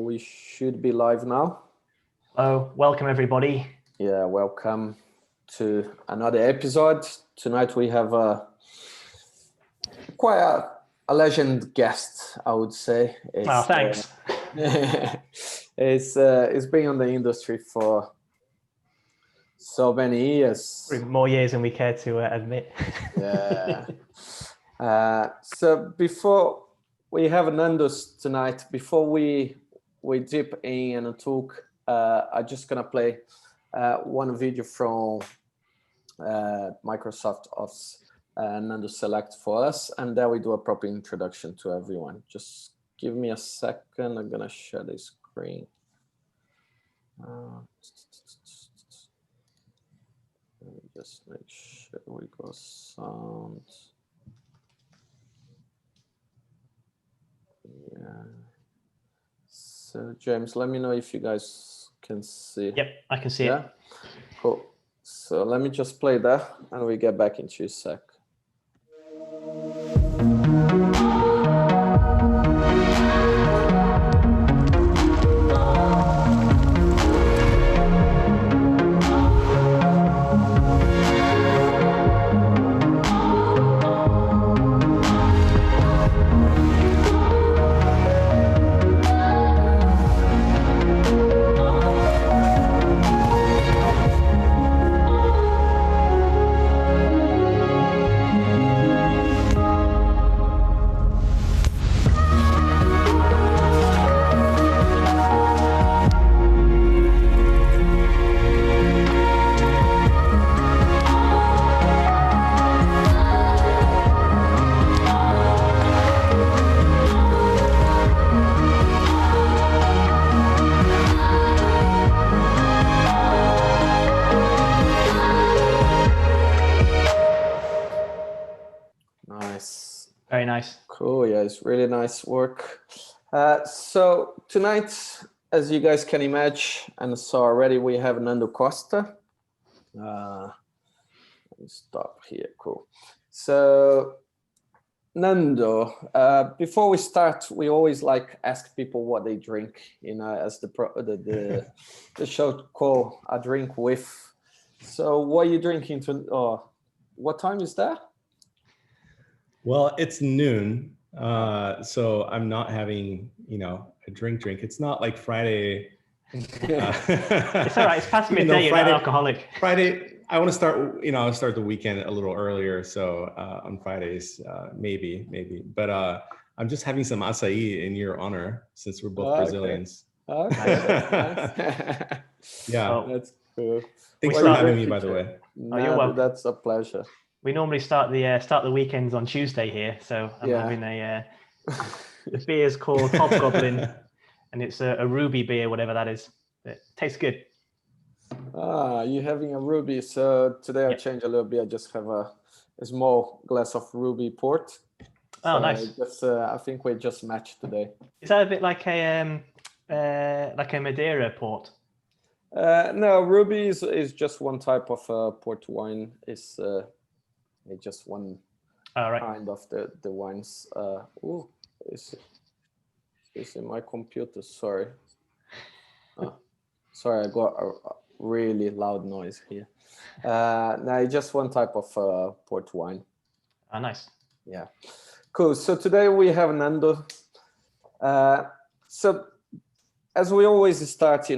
we should be live now. Hello, welcome everybody. Yeah, welcome to another episode. Tonight we have quite a legend guest, I would say. Oh, thanks. It's been on the industry for so many years. More years than we care to admit. Yeah. So before we have Nando tonight, before we dip in and talk, I'm just gonna play one video from Microsoft Office Nando select for us, and then we do a proper introduction to everyone. Just give me a second. I'm gonna share the screen. Let me just make sure we go sound. Yeah. So James, let me know if you guys can see. Yep, I can see it. Cool. So let me just play that and we get back into a sec. Nice. Very nice. Cool. Yeah, it's really nice work. So tonight, as you guys can imagine and saw already, we have Nando Costa. Let me stop here. Cool. So Nando, before we start, we always like ask people what they drink, you know, as the show call a drink with. So what are you drinking to? What time is that? Well, it's noon, so I'm not having, a drink. It's not like Friday. It's all right. It's past midday. You're not alcoholic. Friday, I want to start. I'll start the weekend a little earlier. So on Fridays, maybe. But I'm just having some acai in your honor, since we're both Brazilians. Okay. Yeah, that's cool. Thanks for having me, by the way. You're welcome. That's a pleasure. We normally start the weekends on Tuesday here, so I'm having the beer's called Hobgoblin, and it's a ruby beer, whatever that is. It tastes good. You're having a ruby. So today I changed a little bit. I just have a small glass of ruby port. Oh, so nice. I think we just matched today. Is that a bit like a Madeira port? No, ruby is just one type of port wine. It's just one kind of the wines. It's in my computer. Sorry. Sorry, I got a really loud noise here. No, it's just one type of port wine. Oh, nice. Yeah, cool. So today we have Nando. So as we always start,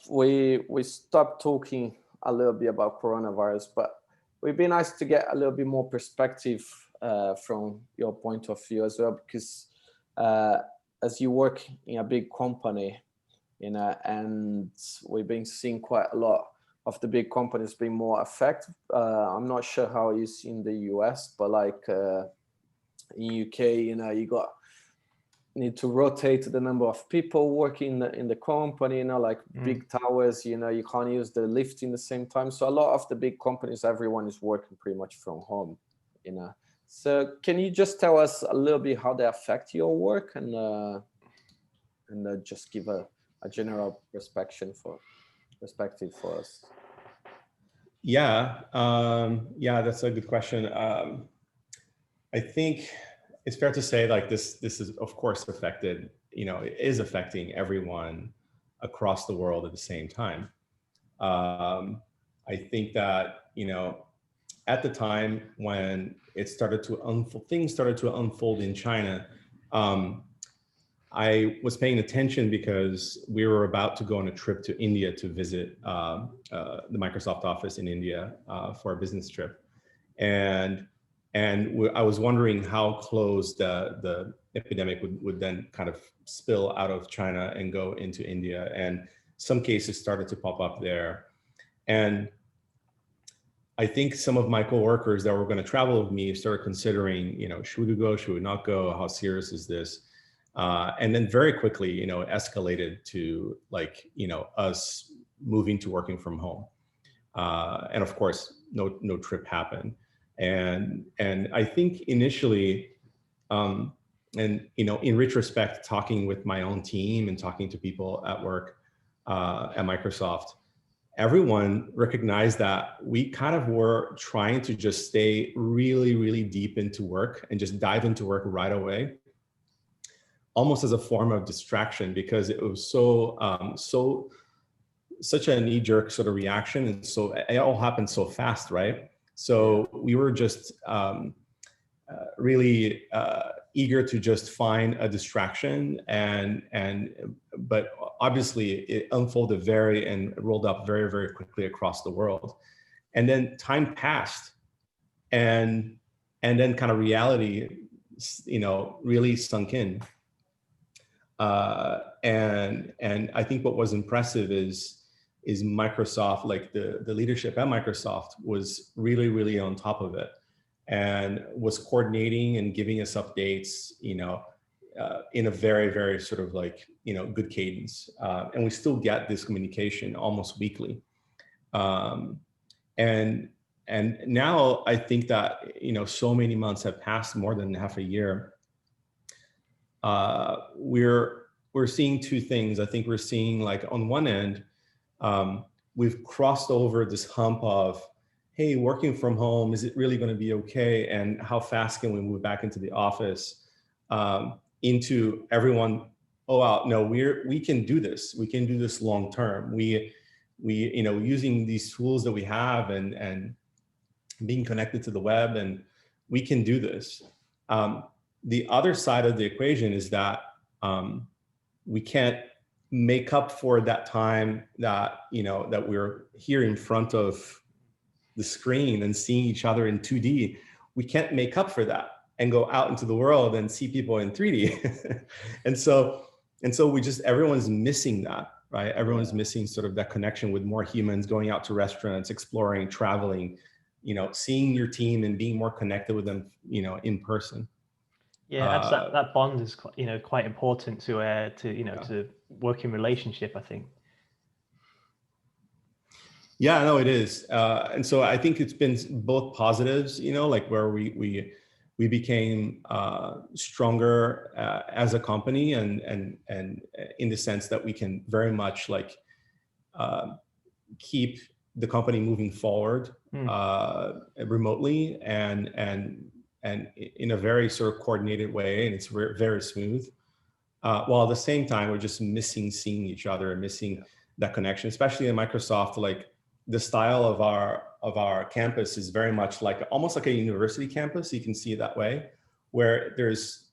we stop talking a little bit about coronavirus, but it would be nice to get a little bit more perspective from your point of view as well, because as you work in a big company, and we've been seeing quite a lot of the big companies being more affected. I'm not sure how it is in the US, but like in UK, you need to rotate the number of people working in the company, big towers, you can't use the lift in the same time. So a lot of the big companies, everyone is working pretty much from home, So can you just tell us a little bit how they affect your work and just give a general perspective for us? Yeah, that's a good question. I think it's fair to say like this is of course affected is affecting everyone across the world at the same time. I think that, at the time when it started to things started to unfold in China, I was paying attention because we were about to go on a trip to India to visit the Microsoft office in India for a business trip. And I was wondering how close the epidemic would then kind of spill out of China and go into India. And some cases started to pop up there. And I think some of my coworkers that were going to travel with me started considering, should we go, should we not go? How serious is this? And then very quickly, it escalated to us moving to working from home. And of course, no trip happened. And I think initially, in retrospect, talking with my own team and talking to people at work at Microsoft, everyone recognized that we kind of were trying to just stay really, really deep into work and just dive into work right away, almost as a form of distraction, because it was such a knee-jerk sort of reaction, and so it all happened so fast, right? So we were just really eager to just find a distraction, but obviously it unfolded and rolled up very, very quickly across the world. And then time passed, and then kind of reality, really sunk in. And I think what was impressive is Microsoft, like the leadership at Microsoft was really, really on top of it and was coordinating and giving us updates, in a very, very sort of good cadence. And we still get this communication almost weekly. And now I think that, so many months have passed, more than half a year. We're seeing two things. I think we're seeing, on one end, we've crossed over this hump of, hey, working from home, is it really going to be okay? And how fast can we move back into the office? Into everyone, oh, wow, no, we can do this. We can do this long term. We using these tools that we have and being connected to the web, and we can do this. The other side of the equation is that we can't make up for that time that that we're here in front of the screen and seeing each other in 2D. We can't make up for that and go out into the world and see people in 3D. and so everyone's missing that, right? Everyone's missing sort of that connection with more humans, going out to restaurants, exploring, traveling, seeing your team and being more connected with them, in person. Yeah, that bond is quite important to working relationship, I think. Yeah, no, it is. And so I think it's been both positives, where we became stronger as a company, and in the sense that we can very much keep the company moving forward remotely and in a very sort of coordinated way, and it's very smooth. While at the same time, we're just missing seeing each other and missing that connection, especially in Microsoft. The style of our campus is very much almost like a university campus. You can see it that way, where there's,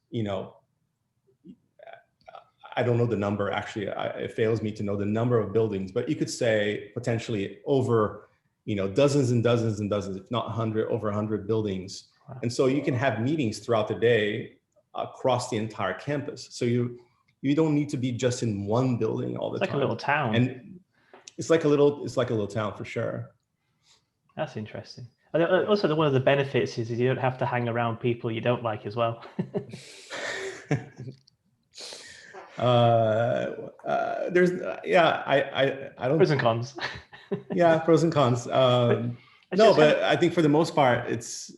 I don't know the number, actually, it fails me to know the number of buildings, but you could say potentially over, dozens and dozens and dozens, if not over 100 buildings. Wow. And so you can have meetings throughout the day across the entire campus. So you don't need to be just in one building all the time. It's like a little town. And it's like a little town for sure. That's interesting. Also, one of the benefits is you don't have to hang around people you don't like as well. There's I don't. Pros and cons. Yeah, pros and cons. But I think for the most part, it's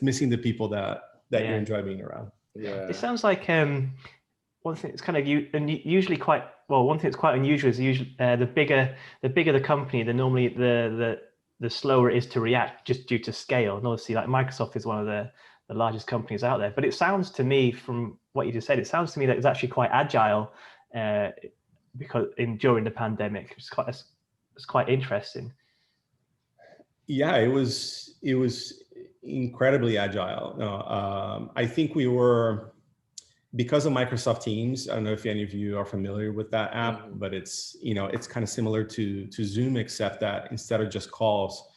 missing the people that you enjoy being around. Yeah. It sounds like one thing that's kind of usually quite well. One thing that's quite unusual is usually the bigger the company, the slower it is to react, just due to scale. And obviously, like Microsoft is one of the the largest companies out there. But it sounds to me, from what you just said, it sounds to me that it's actually quite agile because during the pandemic. It's quite interesting. Yeah, it was incredibly agile. No, I think we were, because of Microsoft Teams. I don't know if any of you are familiar with that app, but it's, it's kind of similar to Zoom, except that instead of just calls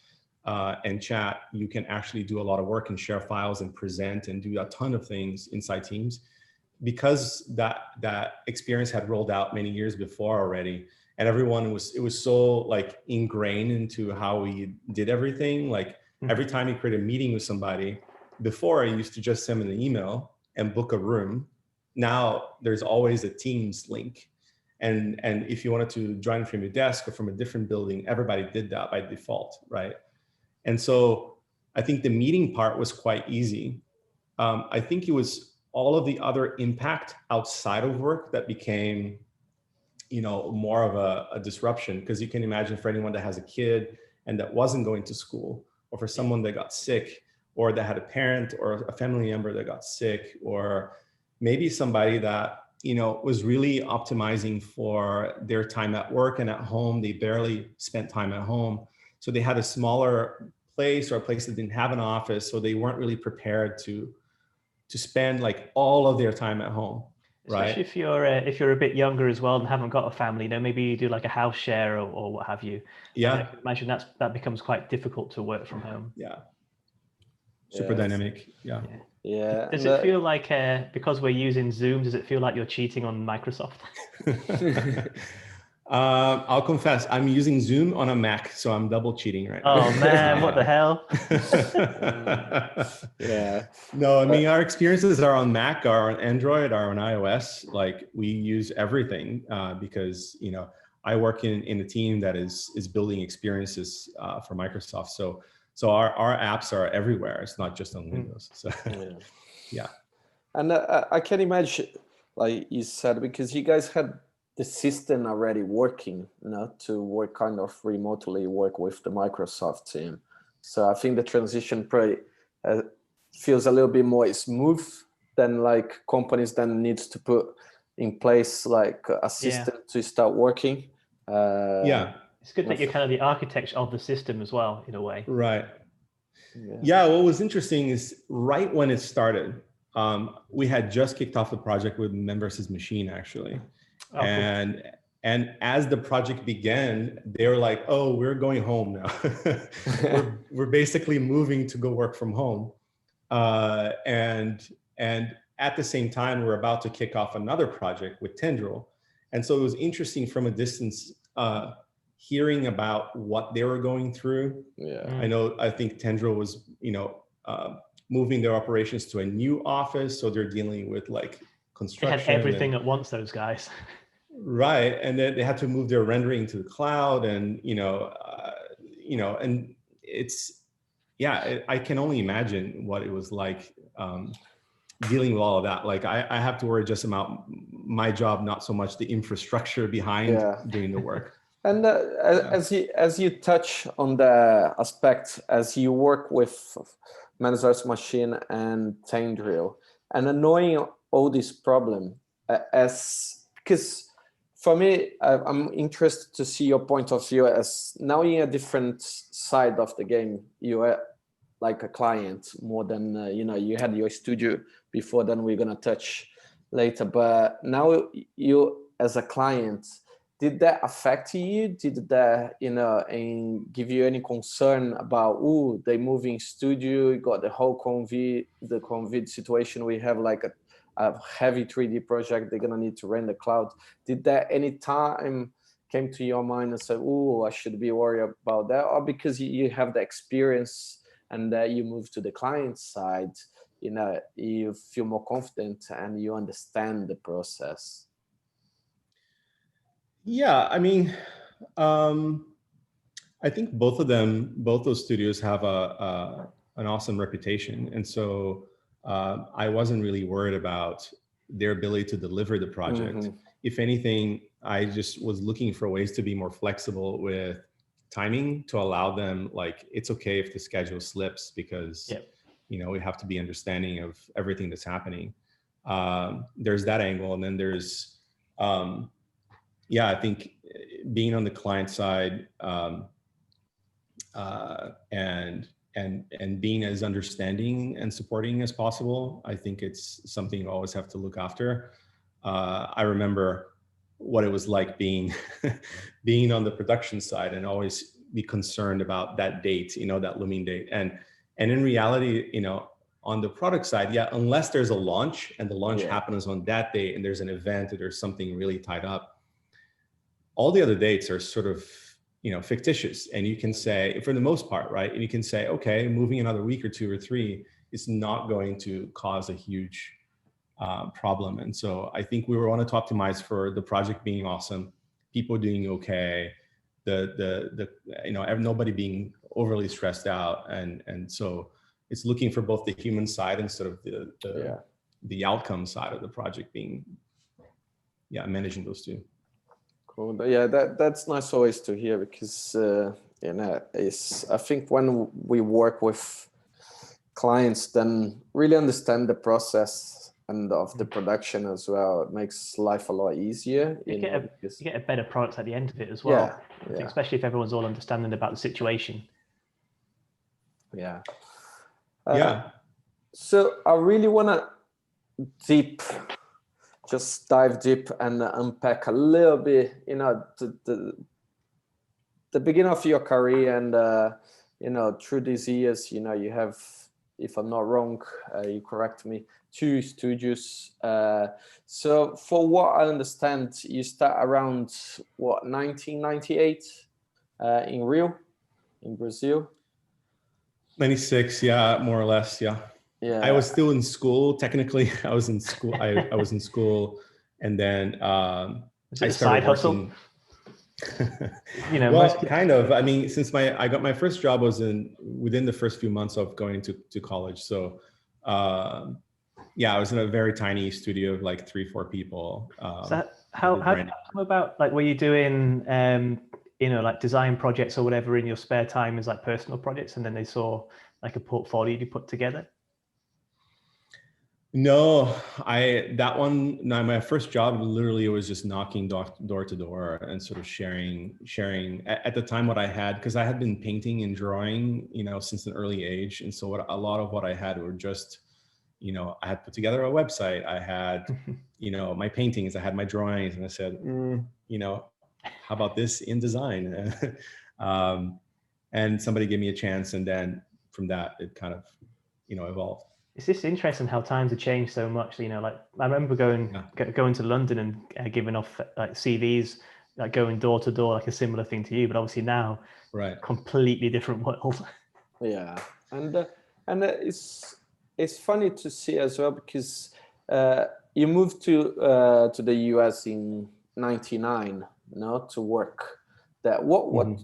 and chat, you can actually do a lot of work and share files and present and do a ton of things inside Teams. Because that experience had rolled out many years before already, and everyone it was so like ingrained into how we did everything. Like every time you create a meeting with somebody, before I used to just send them an email and book a room. Now there's always a Teams link. And if you wanted to join from your desk or from a different building, everybody did that by default, right? And so I think the meeting part was quite easy. I think it was all of the other impact outside of work that became, more of a disruption. Because you can imagine, for anyone that has a kid and that wasn't going to school, or for someone that got sick, or that had a parent or a family member that got sick, or maybe somebody that, was really optimizing for their time at work and at home. They barely spent time at home. So they had a smaller place, or a place that didn't have an office. So they weren't really prepared to spend like all of their time at home, right? Especially if you're a bit younger as well and haven't got a family, maybe you do like a house share or what have you. Yeah. I can imagine that becomes quite difficult to work from home. Yeah. Super dynamic. Yeah. Yeah. Does it feel like, because we're using Zoom, does it feel like you're cheating on Microsoft? I'll confess, I'm using Zoom on a Mac, so I'm double cheating right now. Oh man, what the hell? Yeah. No, I mean, our experiences are on Mac, are on Android, are on iOS. Like we use everything because, I work in a team that is building experiences for Microsoft. So our apps are everywhere. It's not just on Windows. So yeah. And I can imagine, like you said, because you guys had the system already working, to work kind of remotely, work with the Microsoft team. So I think the transition probably feels a little bit more smooth than like companies then needs to put in place like a system to start working. It's good that you're kind of the architect of the system as well, in a way. Right. Yeah, what was interesting is right when it started, we had just kicked off the project with Men versus Machine, actually. Oh, and cool. And as the project began, they were like, "Oh, we're going home now. we're basically moving to go work from home." And at the same time, we're about to kick off another project with Tendril. And so it was interesting from a distance, hearing about what they were going through. I think Tendril was, moving their operations to a new office. So they're dealing with like construction. They had everything at once, those guys. Right. And then they had to move their rendering to the cloud, and, and it's, I can only imagine what it was like dealing with all of that. Like I have to worry just about my job, not so much the infrastructure behind doing the work. And as you touch on the aspect, as you work with Men vs Machine and Tendril, and knowing all this problem, because for me, I'm interested to see your point of view, as now in a different side of the game. You are like a client more than, you had your studio before, then we're going to touch later. But now you as a client, did that affect you? Did that, and give you any concern about, they moving studio, you got the whole COVID situation, we have like a heavy 3D project, they're gonna need to rent the cloud. Did that any time came to your mind and said, I should be worried about that? Or because you have the experience and that you move to the client side, you feel more confident and you understand the process? Yeah, I mean, I think both those studios have an awesome reputation. And so I wasn't really worried about their ability to deliver the project. If anything, I just was looking for ways to be more flexible with timing, to allow them, like, it's okay if the schedule slips, because we have to be understanding of everything that's happening. There's that angle. And then there's, I think being on the client side, and being as understanding and supporting as possible. I think it's something you always have to look after. I remember what it was like being being on the production side and always be concerned about that date, that looming date. And in reality, on the product side, unless there's a launch and the launch happens on that day and there's an event or there's something really tied up, all the other dates are sort of fictitious. And you can say, for the most part, right? And you can say, okay, moving another week or 2 or 3 is not going to cause a huge problem. And so I think we wanted to optimize for the project being awesome, people doing okay, nobody being overly stressed out. And so it's looking for both the human side and sort of the outcome side of the project being, managing those two. Cool. That's nice always to hear, because I think when we work with clients, then really understand the process and of the production as well, it makes life a lot easier. You get a better product at the end of it as well. Yeah. Especially if everyone's all understanding about the situation. Yeah. So I really want to just dive deep and unpack a little bit, the beginning of your career and, through these years, you have, if I'm not wrong, you correct me, 2 studios. So for what I understand, you start around, 1998 in Rio, in Brazil? 96, more or less, Yeah. I was still in school. Technically, I was in school. I was in school, and then I started working. Well, kind of. I mean, since I got my first job was within the first few months of going to college. So, I was in a very tiny studio of like 3-4 people. So how about, like, were you doing like design projects or whatever in your spare time as like personal projects, and then they saw like a portfolio you put together? No, my first job, literally, it was just knocking door to door and sort of sharing at the time what I had, because I had been painting and drawing, since an early age. And so a lot of what I had were just, I had put together a website. I had, my paintings, I had my drawings, and I said, how about this in design? And somebody gave me a chance. And then from that, it kind of, evolved. It's just interesting how times have changed so much. Like I remember going to London and giving off like CVs, like going door to door, like a similar thing to you. But obviously now, completely different world. Yeah, and it's funny to see as well, because you moved to the US in '99, to work there. What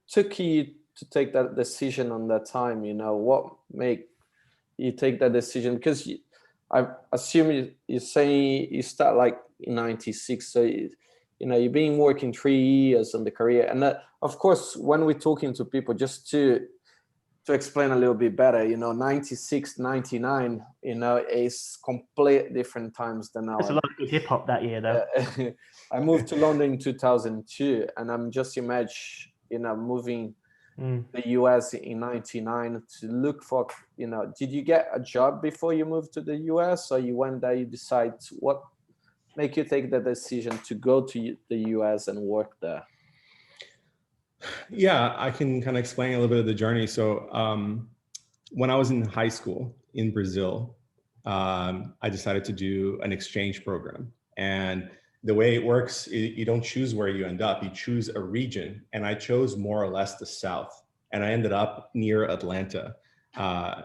took you to take that decision on that time? What made you take that decision? Because I assume you're saying you start like in '96, so you've been working 3 years on the career, and of course, when we're talking to people, just to explain a little bit better, 96, 99, is complete different times than now. There's a lot of good hip hop that year, though. I moved to London in 2002, and I'm just moving the US in '99 to look for, did you get a job before you moved to the US, or you went there, you decide, what make you take the decision to go to the US and work there? Yeah, I can kind of explain a little bit of the journey. So when I was in high school in Brazil, I decided to do an exchange program. And the way it works, you don't choose where you end up, you choose a region. And I chose more or less the South. And I ended up near Atlanta.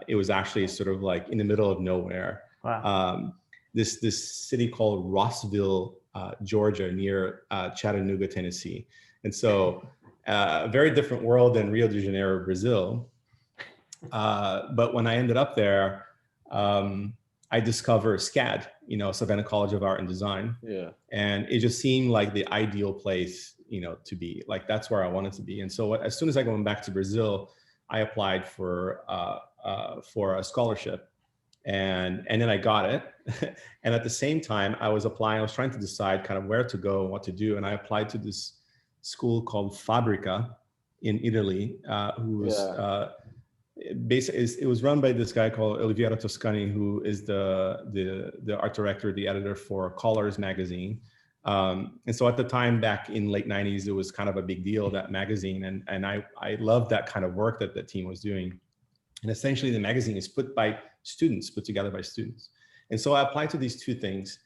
It was actually sort of like in the middle of nowhere. Wow. This city called Rossville, Georgia, near Chattanooga, Tennessee. And so a very different world than Rio de Janeiro, Brazil. But when I ended up there, I discovered SCAD, Savannah College of Art and Design. Yeah. And it just seemed like the ideal place, to be. Like, that's where I wanted to be. And so as soon as I went back to Brazil, I applied for for a scholarship. And then I got it. And at the same time, I was trying to decide kind of where to go and what to do. And I applied to this school called Fabrica in Italy, who was it was run by this guy called Oliviero Toscani, who is the art director, the editor for Colors magazine. And so at the time, back in late 90s, it was kind of a big deal, that magazine. And I loved that kind of work that the team was doing. And essentially the magazine is put together by students. And so I applied to these two things,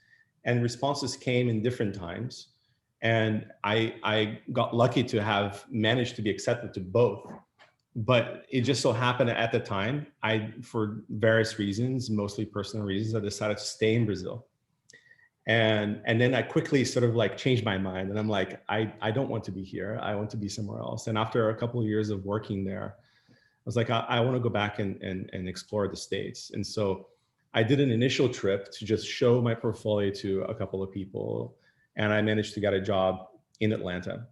and responses came in different times. And I got lucky to have managed to be accepted to both. But it just so happened at the time, for various reasons, mostly personal reasons, I decided to stay in Brazil. And then I quickly sort of like changed my mind, and I'm like, I don't want to be here. I want to be somewhere else. And after a couple of years of working there, I was like, I want to go back and explore the States. And so I did an initial trip to just show my portfolio to a couple of people. And I managed to get a job in Atlanta.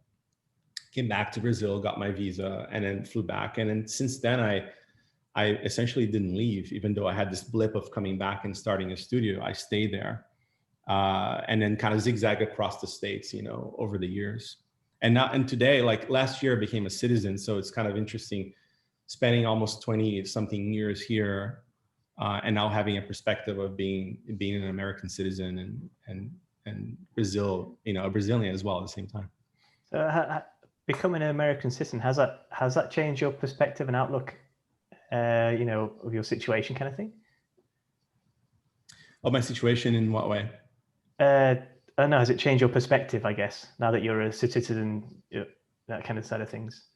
Came back to Brazil, got my visa, and then flew back. And then since then, I essentially didn't leave, even though I had this blip of coming back and starting a studio. I stayed there, and then kind of zigzag across the States, over the years. And today, like last year, I became a citizen. So it's kind of interesting, spending almost 20 something years here, and now having a perspective of being an American citizen and Brazil, a Brazilian as well at the same time. So becoming an American citizen, has that changed your perspective and outlook, of your situation, kind of thing? Of my situation in what way? I don't know. Has it changed your perspective, I guess, now that you're a citizen, that kind of side of things?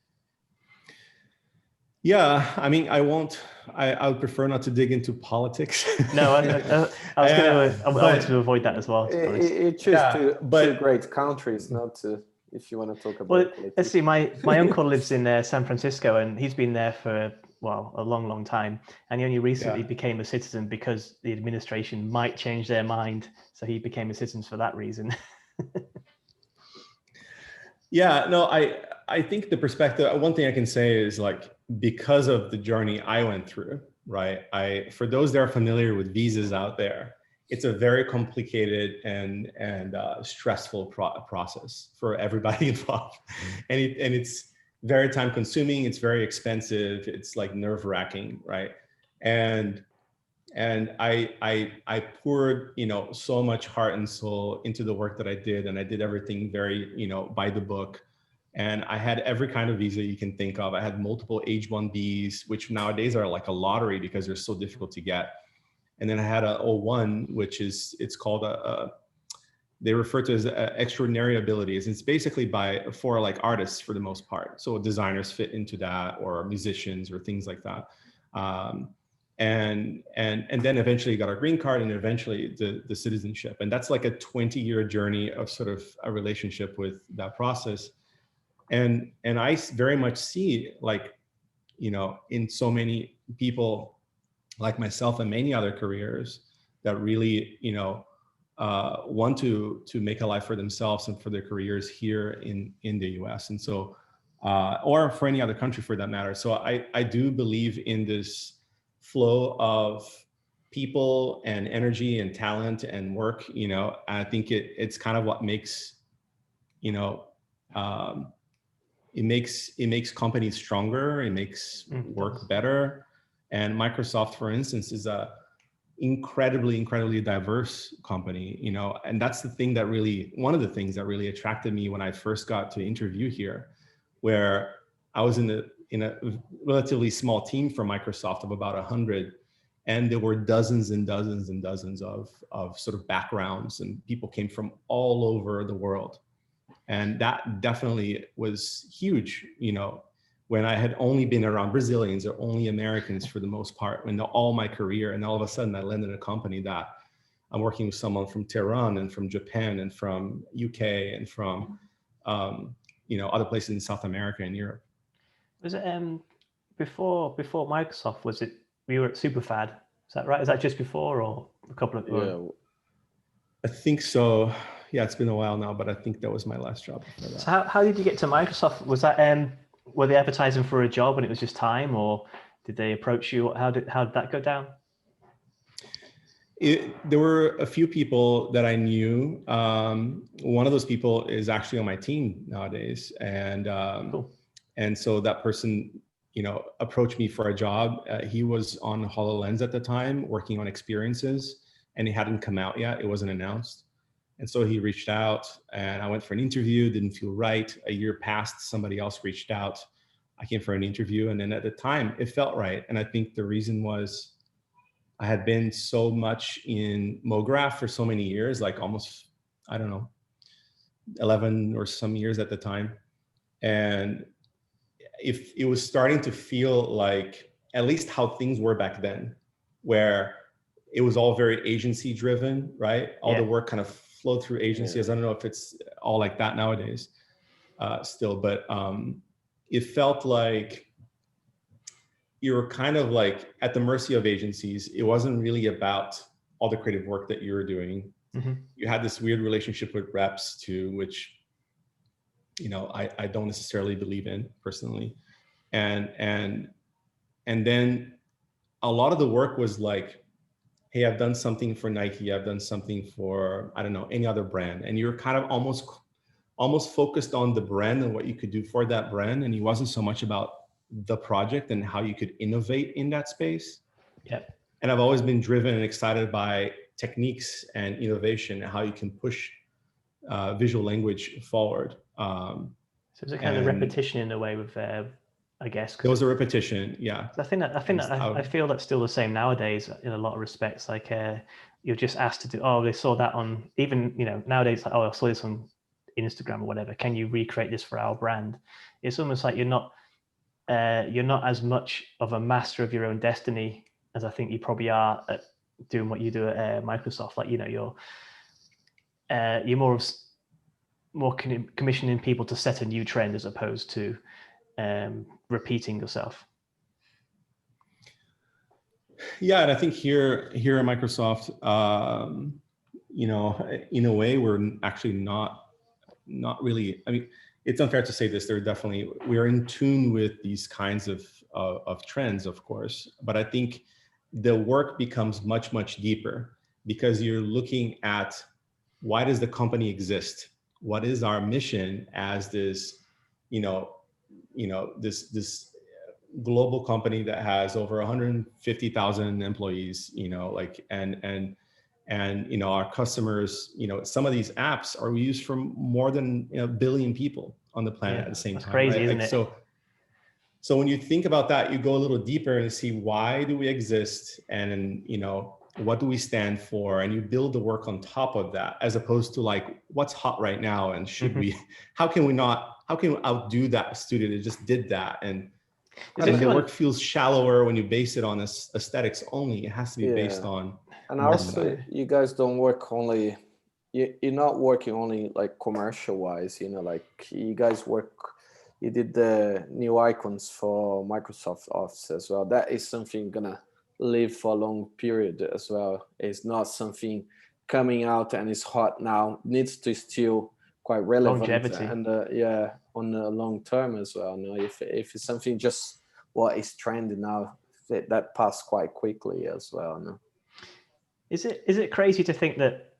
Yeah, I mean, I would prefer not to dig into politics. No, I wanted to avoid that as well. It's just two great countries, not to, if you want to talk about politics. Let's see, my uncle lives in San Francisco, and he's been there for, a long, long time. And he only recently became a citizen because the administration might change their mind. So he became a citizen for that reason. Yeah, no, I think the perspective, one thing I can say is, like, because of the journey I went through, right? For those that are familiar with visas out there, it's a very complicated and stressful process for everybody involved. And it's very time consuming. It's very expensive. It's like nerve wracking, right? And I poured, so much heart and soul into the work that I did. And I did everything very, by the book. And I had every kind of visa you can think of. I had multiple H-1Bs, which nowadays are like a lottery because they're so difficult to get. And then I had a O1, which it's called they refer to as extraordinary abilities. It's basically for like artists for the most part. So designers fit into that, or musicians or things like that. And then eventually got a green card, and eventually the citizenship. And that's like a 20-year journey of sort of a relationship with that process. And I very much see, like, in so many people like myself and many other careers that really, want to make a life for themselves and for their careers here in the US. And so, or for any other country for that matter. So I do believe in this flow of people and energy and talent and work, I think it's kind of what makes, it makes companies stronger. It makes work better. And Microsoft, for instance, is a incredibly diverse company, and that's one of the things that really attracted me when I first got to interview here, where I was in a relatively small team for Microsoft of about 100, and there were dozens and dozens and dozens of sort of backgrounds, and people came from all over the world. And that definitely was huge, when I had only been around Brazilians or only Americans for the most part, all my career. And all of a sudden I landed in a company that I'm working with someone from Tehran and from Japan and from UK and from, other places in South America and Europe. Was it before Microsoft, we were at Superfad? Is that right? Is that just before, or a couple of? Yeah. I think so. Yeah, it's been a while now, but I think that was my last job before that. So how did you get to Microsoft? Was that were they advertising for a job and it was just time, or Did they approach you? How did that go down? There were a few people that I knew. One of those people is actually on my team nowadays, and cool. And so that person, you know, approached me for a job. He was on HoloLens at the time, working on experiences, and he hadn't come out yet. It wasn't announced. And so he reached out, and I went for an interview. Didn't feel right. A year passed. Somebody else reached out. I came for an interview, and then at the time, it felt right. And I think the reason was I had been so much in MoGraph for so many years, like almost, I don't know, 11 or some years at the time. And if it was starting to feel like at least how things were back then, where it was all very agency driven, right? All the work kind of flowed through agencies. I don't know if it's all like that nowadays still, but it felt like you were kind of like at the mercy of agencies. It wasn't really about all the creative work that you were doing. Mm-hmm. You had this weird relationship with reps too, which, you know, I don't necessarily believe in personally. And then a lot of the work was like, hey, I've done something for Nike. I've done something for, I don't know, any other brand. And you're kind of almost focused on the brand and what you could do for that brand. And it wasn't so much about the project and how you could innovate in that space. Yeah. And I've always been driven and excited by techniques and innovation and how you can push visual language forward. So it's a kind of repetition in a way with, I guess. It was a repetition, yeah. I feel that's still the same nowadays in a lot of respects. Like you're just asked to do, oh, they saw that on, even, you know, nowadays, like, oh, I saw this on Instagram or whatever. Can you recreate this for our brand? It's almost like you're not as much of a master of your own destiny as I think you probably are at doing what you do at Microsoft. Like, you know, you're more commissioning people to set a new trend as opposed to repeating yourself. Yeah, and I think here at Microsoft, you know, in a way, we're actually not really. I mean, it's unfair to say this. We're in tune with these kinds of trends, of course. But I think the work becomes much deeper because you're looking at why does the company exist? What is our mission as this, this global company that has over 150,000 employees, and our customers, some of these apps are used from more than a billion people on the planet at the same time. That's crazy, right? isn't it? So when you think about that, you go a little deeper and see why do we exist, and what do we stand for, and you build the work on top of that, as opposed to like what's hot right now, and should we, how can we outdo that student that just did that? And the work feels shallower when you base it on aesthetics only. It has to be based on. And also, you guys don't work only. You're not working only like commercial wise. Like you guys work. You did the new icons for Microsoft Office as well. That is something gonna live for a long period as well. It's not something coming out and it's hot now. It needs to still quite relevant. Longevity. And on the long term as well. If it's something just what is trending now, that passed quite quickly as well. No? Is it crazy to think that,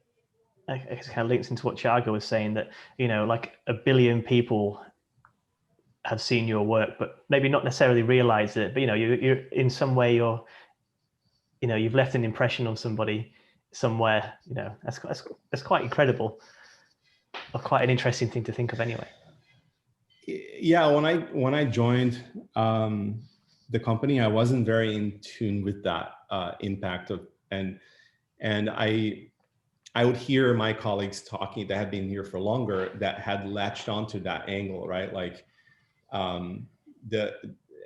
I guess it kind of links into what Thiago was saying, that like 1 billion people have seen your work, but maybe not necessarily realize it. But you're in some way you've left an impression on somebody somewhere. That's quite incredible, or quite an interesting thing to think of anyway. Yeah, when I joined the company, I wasn't very in tune with that impact of, and I would hear my colleagues talking that had been here for longer that had latched onto that angle, right? Like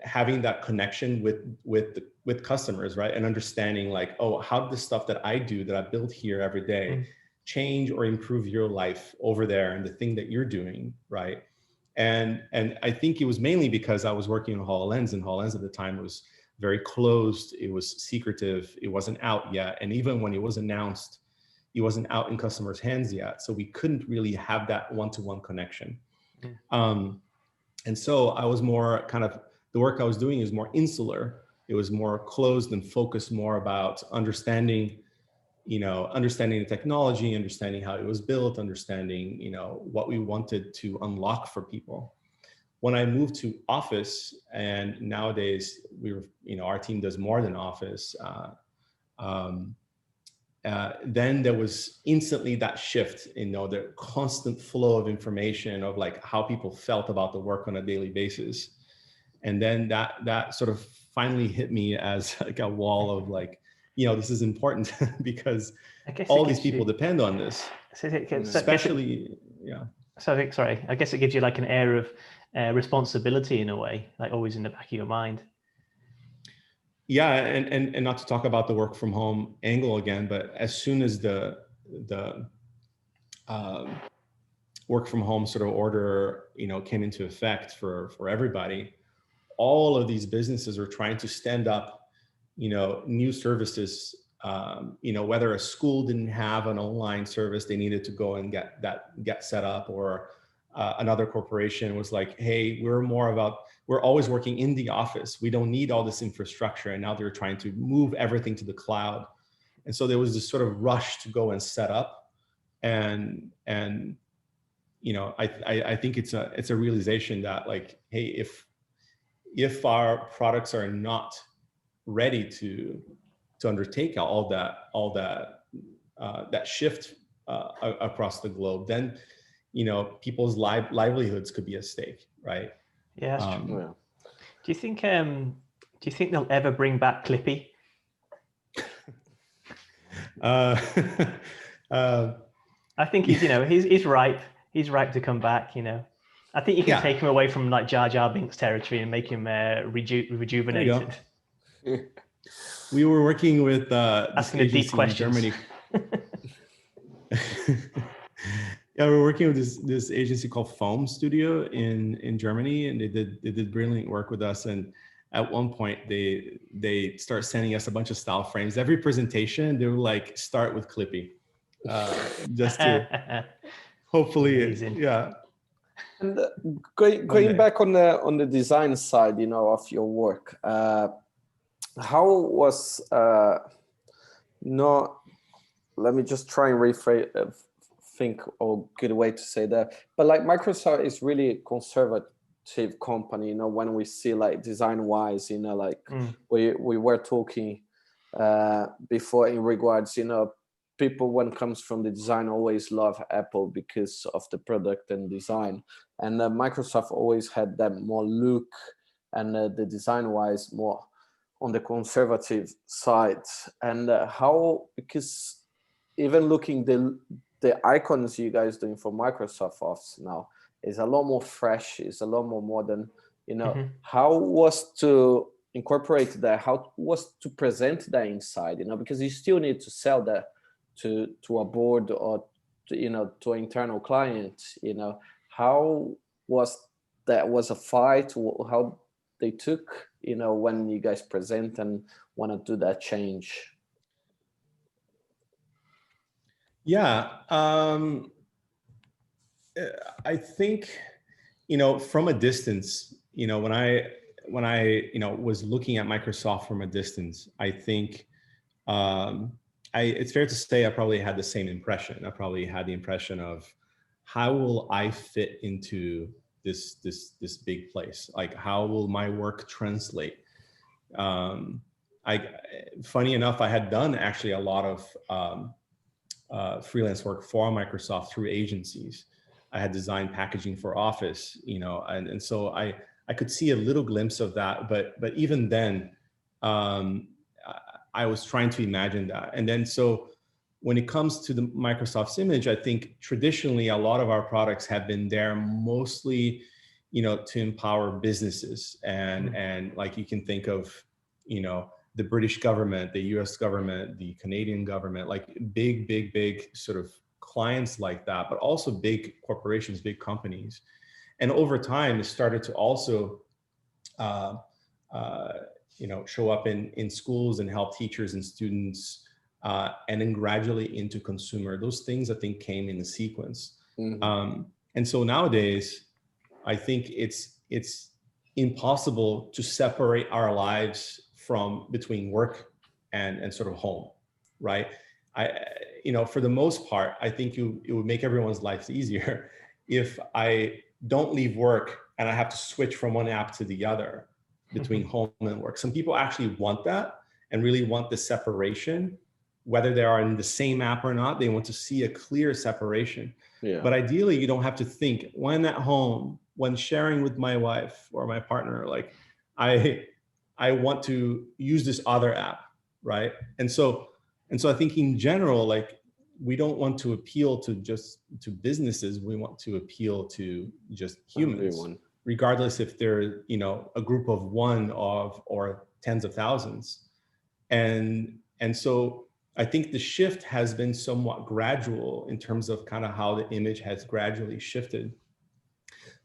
having that connection with customers, right? And understanding like, oh, how did the stuff that I do, that I build here every day, change or improve your life over there and the thing that you're doing, right? And I think it was mainly because I was working on HoloLens, and HoloLens at the time was very closed. It was secretive. It wasn't out yet. And even when it was announced, it wasn't out in customers' hands yet. So we couldn't really have that one-to-one connection. And so I was more kind of, the work I was doing is more insular. It was more closed and focused more about understanding, understanding the technology, understanding how it was built, understanding, what we wanted to unlock for people. When I moved to Office, and nowadays our team does more than Office, then there was instantly that shift, the constant flow of information of like how people felt about the work on a daily basis. And then that sort of finally hit me as like a wall of like, this is important because all these people depend on this, especially, yeah. So sorry, I guess it gives you like an air of responsibility in a way, like always in the back of your mind. Yeah, and not to talk about the work from home angle again, but as soon as the work from home sort of order, came into effect for everybody, all of these businesses are trying to stand up, new services. Whether a school didn't have an online service, they needed to go and get set up, or another corporation was like, hey, we're always working in the office. We don't need all this infrastructure. And now they're trying to move everything to the cloud. And so there was this sort of rush to go and set up. And I think it's a realization that like, hey, if our products are not ready to undertake all that shift across the globe, then people's livelihoods could be at stake, right? Yeah, that's true. Yeah. Do you think they'll ever bring back Clippy? I think he's ripe. He's ripe to come back. I think you can take him away from like Jar Jar Binks territory and make him rejuvenated. We were working with asking the deep questions. In Germany. Yeah, we're working with this agency called Foam Studio in Germany, and they did brilliant work with us. And at one point, they start sending us a bunch of style frames. Every presentation, they were like, start with Clippy, just to hopefully, yeah. And going back on the design side, of your work, how was let me just try and rephrase. Think a good way to say that, but like Microsoft is really a conservative company, when we see like design wise, we were talking before in regards, people when it comes from the design always love Apple because of the product and design, and Microsoft always had that more look and the design wise more on the conservative side. And because even looking the icons you guys doing for Microsoft Office now is a lot more fresh, is a lot more modern. How was to incorporate that? How was to present that inside? Because you still need to sell that to a board or to an internal client. How was that? Was a fight? How they took when you guys present and want to do that change? Yeah, I think, from a distance, when I was looking at Microsoft from a distance, I think it's fair to say I probably had the same impression. I probably had the impression of how will I fit into this big place? Like, how will my work translate? Funny enough, I had done actually a lot of freelance work for Microsoft through agencies. I had designed packaging for Office, and so I could see a little glimpse of that, but even then, I was trying to imagine that. And then so when it comes to the Microsoft's image, I think traditionally a lot of our products have been there mostly, to empower businesses, and like you can think of, the British government, the US government, the Canadian government, like big sort of clients like that, but also big corporations, big companies. And over time, it started to also, show up in schools and help teachers and students, and then gradually into consumer. Those things, I think, came in a sequence. Mm-hmm. And so nowadays, I think it's impossible to separate our lives from between work and sort of home, right? For the most part, I think it would make everyone's lives easier if I don't leave work and I have to switch from one app to the other between home and work. Some people actually want that and really want the separation, whether they are in the same app or not. They want to see a clear separation. Yeah. But ideally, you don't have to think when at home, when sharing with my wife or my partner, like I want to use this other app, right? And so I think in general, like we don't want to appeal to businesses. We want to appeal to just humans, everyone, regardless if they're, a group of one or tens of thousands. And so I think the shift has been somewhat gradual in terms of kind of how the image has gradually shifted.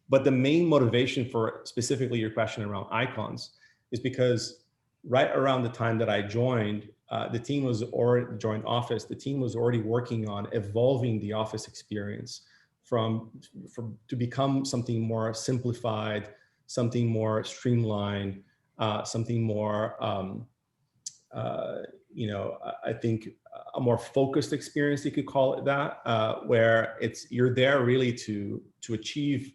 But the main motivation for specifically your question around icons is because right around the time that I joined, the team was already joined Office. The team was already working on evolving the Office experience to become something more simplified, something more streamlined, something more, I think a more focused experience, you could call it that, where you're there really to achieve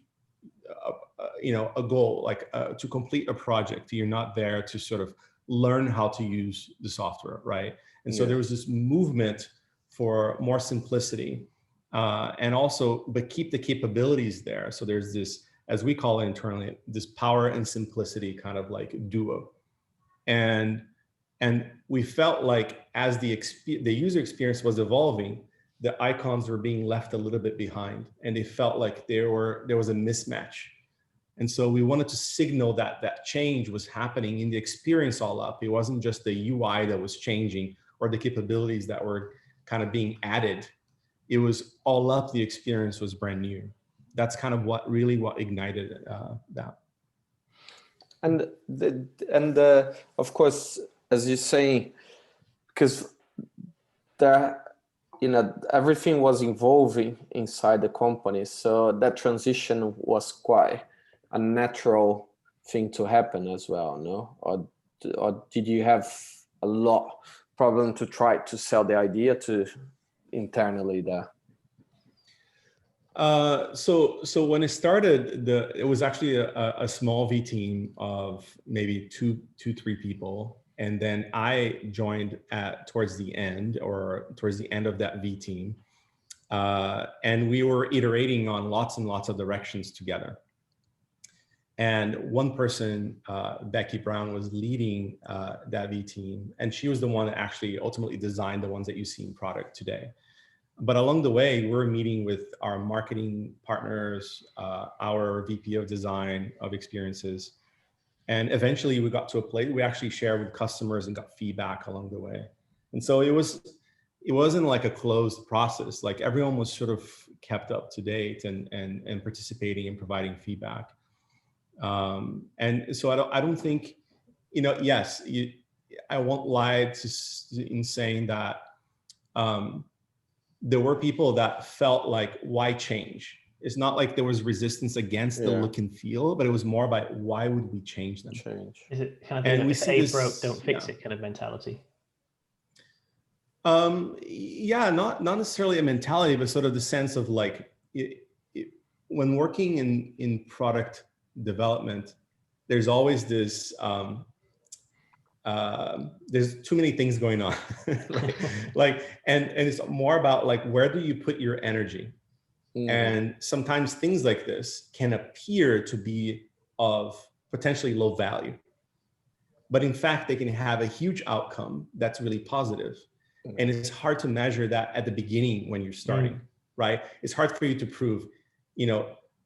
a goal, like to complete a project. You're not there to sort of learn how to use the software, right? And so there was this movement for more simplicity, and also, but keep the capabilities there. So there's this, as we call it internally, this power and simplicity kind of like duo. And we felt like as the user experience was evolving, the icons were being left a little bit behind, and they felt like there was a mismatch. And so we wanted to signal that change was happening in the experience all up. It wasn't just the UI that was changing or the capabilities that were kind of being added. It was all up, the experience was brand new. That's kind of what ignited that. And of course, as you say, because everything was evolving inside the company, so that transition was quite a natural thing to happen as well, no? Or did you have a lot problem to try to sell the idea to internally there? So when it started, it was actually a small V team of maybe two, 3 people. And then I joined towards the end of that V team. And we were iterating on lots and lots of directions together. And one person, Becky Brown, was leading that V team. And she was the one that actually ultimately designed the ones that you see in product today. But along the way, we're meeting with our marketing partners, our VP of design of experiences. And eventually we got to a place we actually shared with customers and got feedback along the way. And so it wasn't like a closed process. Like everyone was sort of kept up to date and participating and providing feedback. And so I don't think, yes, I won't lie in saying that there were people that felt like, why change? It's not like there was resistance against the look and feel, but it was more about why would we change them? Is it kind of if A broke, don't fix it kind of mentality? Yeah, not necessarily a mentality, but sort of the sense of like, when working in product development, there's always this, there's too many things going on, right? Like, and it's more about like, where do you put your energy? Mm-hmm. And sometimes things like this can appear to be of potentially low value, but in fact, they can have a huge outcome that's really positive. Mm-hmm. And it's hard to measure that at the beginning when you're starting, right? It's hard for you to prove,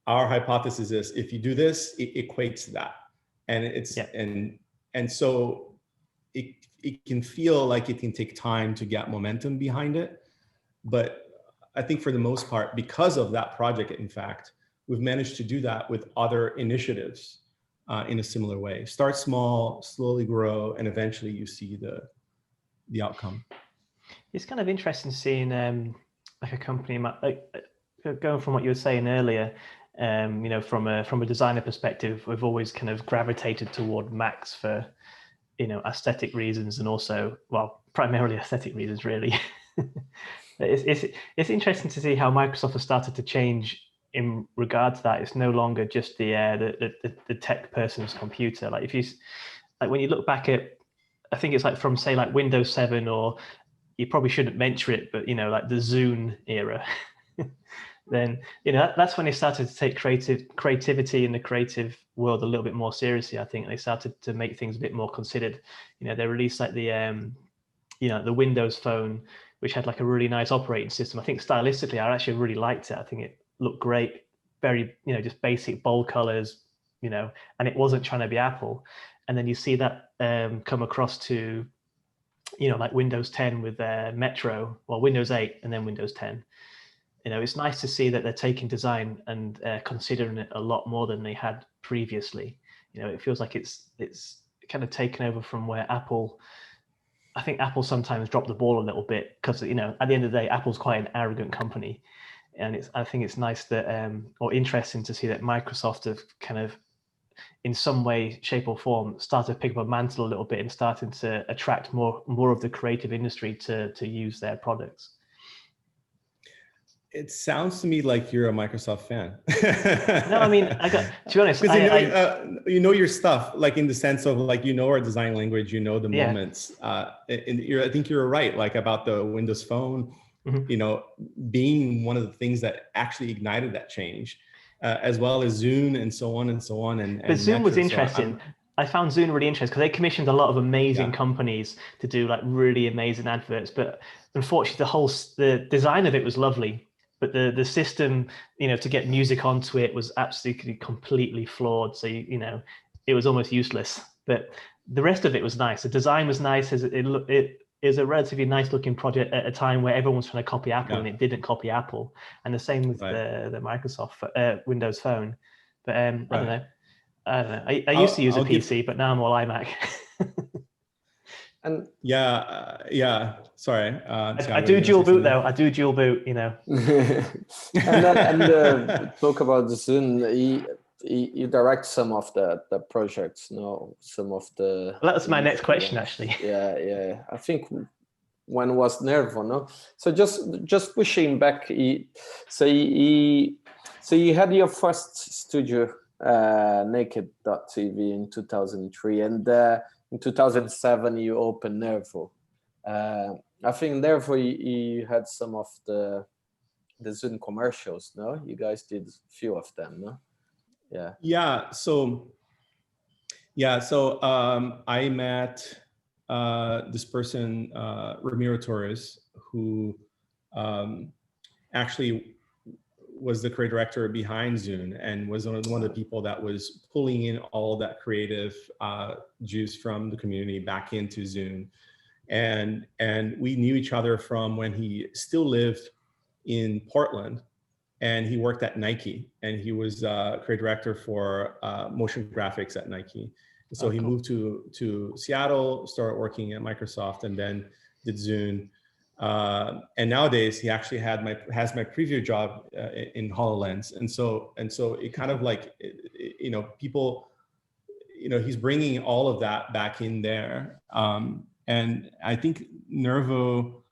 our hypothesis is if you do this, it equates to that. And it's, and so it can feel like it can take time to get momentum behind it. But I think for the most part, because of that project, in fact, we've managed to do that with other initiatives in a similar way. Start small, slowly grow, and eventually you see the outcome. It's kind of interesting seeing like a company, like going from what you were saying earlier, from a designer perspective, we've always kind of gravitated toward Macs for aesthetic reasons, and also, well, primarily aesthetic reasons, really. It's interesting to see how Microsoft has started to change in regard to that. It's no longer just the tech person's computer. Like when you look back at, I think it's like from, say, like Windows 7, or you probably shouldn't mention it, but like the Zune era. Then that's when they started to take creativity in the creative world a little bit more seriously. I think they started to make things a bit more considered. They released like the the Windows Phone, which had like a really nice operating system. I think stylistically, I actually really liked it. I think it looked great, very just basic bold colors, and it wasn't trying to be Apple. And then you see that come across to like Windows 10 with Metro, well, Windows 8 and then Windows 10. It's nice to see that they're taking design and considering it a lot more than they had previously. It feels like it's kind of taken over from where Apple, I think Apple sometimes dropped the ball a little bit, because, at the end of the day, Apple's quite an arrogant company. And I think it's nice that, or interesting to see that Microsoft have kind of, in some way, shape or form, started to pick up a mantle a little bit and starting to attract more of the creative industry to use their products. It sounds to me like you're a Microsoft fan. No, I mean, to be honest, because you know your stuff, like in the sense of like our design language, the moments. I think you're right, like about the Windows Phone, being one of the things that actually ignited that change, as well as Zune and so on and so on. But Zune was interesting. I found Zune really interesting because they commissioned a lot of amazing companies to do like really amazing adverts, but unfortunately, the design of it was lovely. But the system, to get music onto it was absolutely completely flawed. So, it was almost useless. But the rest of it was nice. The design was nice. It is a relatively nice looking project at a time where everyone was trying to copy Apple, and it didn't copy Apple. And the same with the Microsoft Windows Phone. But I don't know. I used to use a PC, but now I'm all iMac. And sorry. I do dual boot though. I do dual boot, and talk about the Zune. You direct some of the projects, some of the. Well, that's my next question, actually. Yeah. I think when was Nervo, no? So just pushing back. So you had your first studio, Naked.tv, in 2003, and in 2007 you opened Nervo. I think Nervo you had some of the Zune commercials, no? You guys did a few of them, no? So I met this person, Ramiro Torres, who actually was the creative director behind Zune and was one of the people that was pulling in all that creative juice from the community back into Zune. And we knew each other from when he still lived in Portland, and he worked at Nike, and he was creative director for motion graphics at Nike. And so he moved to Seattle, started working at Microsoft, and then did Zune. And nowadays he actually has my preview job in HoloLens, and so it kind of like people, he's bringing all of that back in there. And I think Nervo,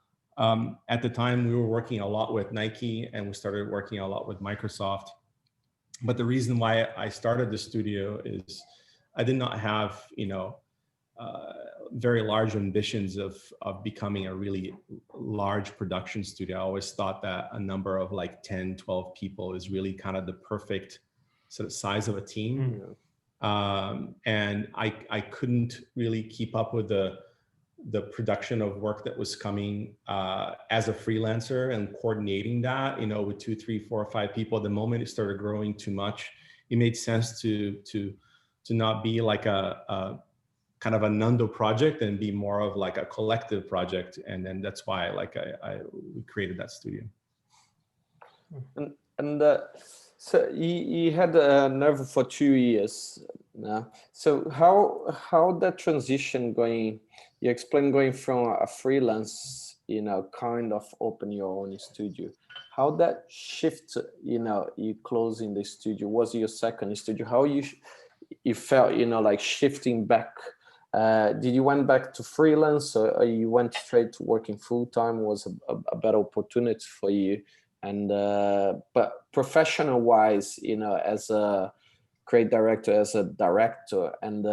at the time we were working a lot with Nike, and we started working a lot with Microsoft. But the reason why I started the studio is I did not have very large ambitions of becoming a really large production studio. I always thought that a number of like 10, 12 people is really kind of the perfect sort of size of a team. And I couldn't really keep up with the production of work that was coming as a freelancer and coordinating that, with 2, 3, 4, 5 people. The moment it started growing too much, it made sense to not be like a kind of a Nando project and be more of like a collective project. And then that's why we created that studio. And so you had Nervo for 2 years now. So how that transition going? You explained going from a freelance, kind of open your own studio. How that shift, you closing the studio, was your second studio? How you felt, like shifting back Did you went back to freelance, or you went straight to working full-time? Was a better opportunity for you? And but professional wise, you know, as a creative director, as a director, and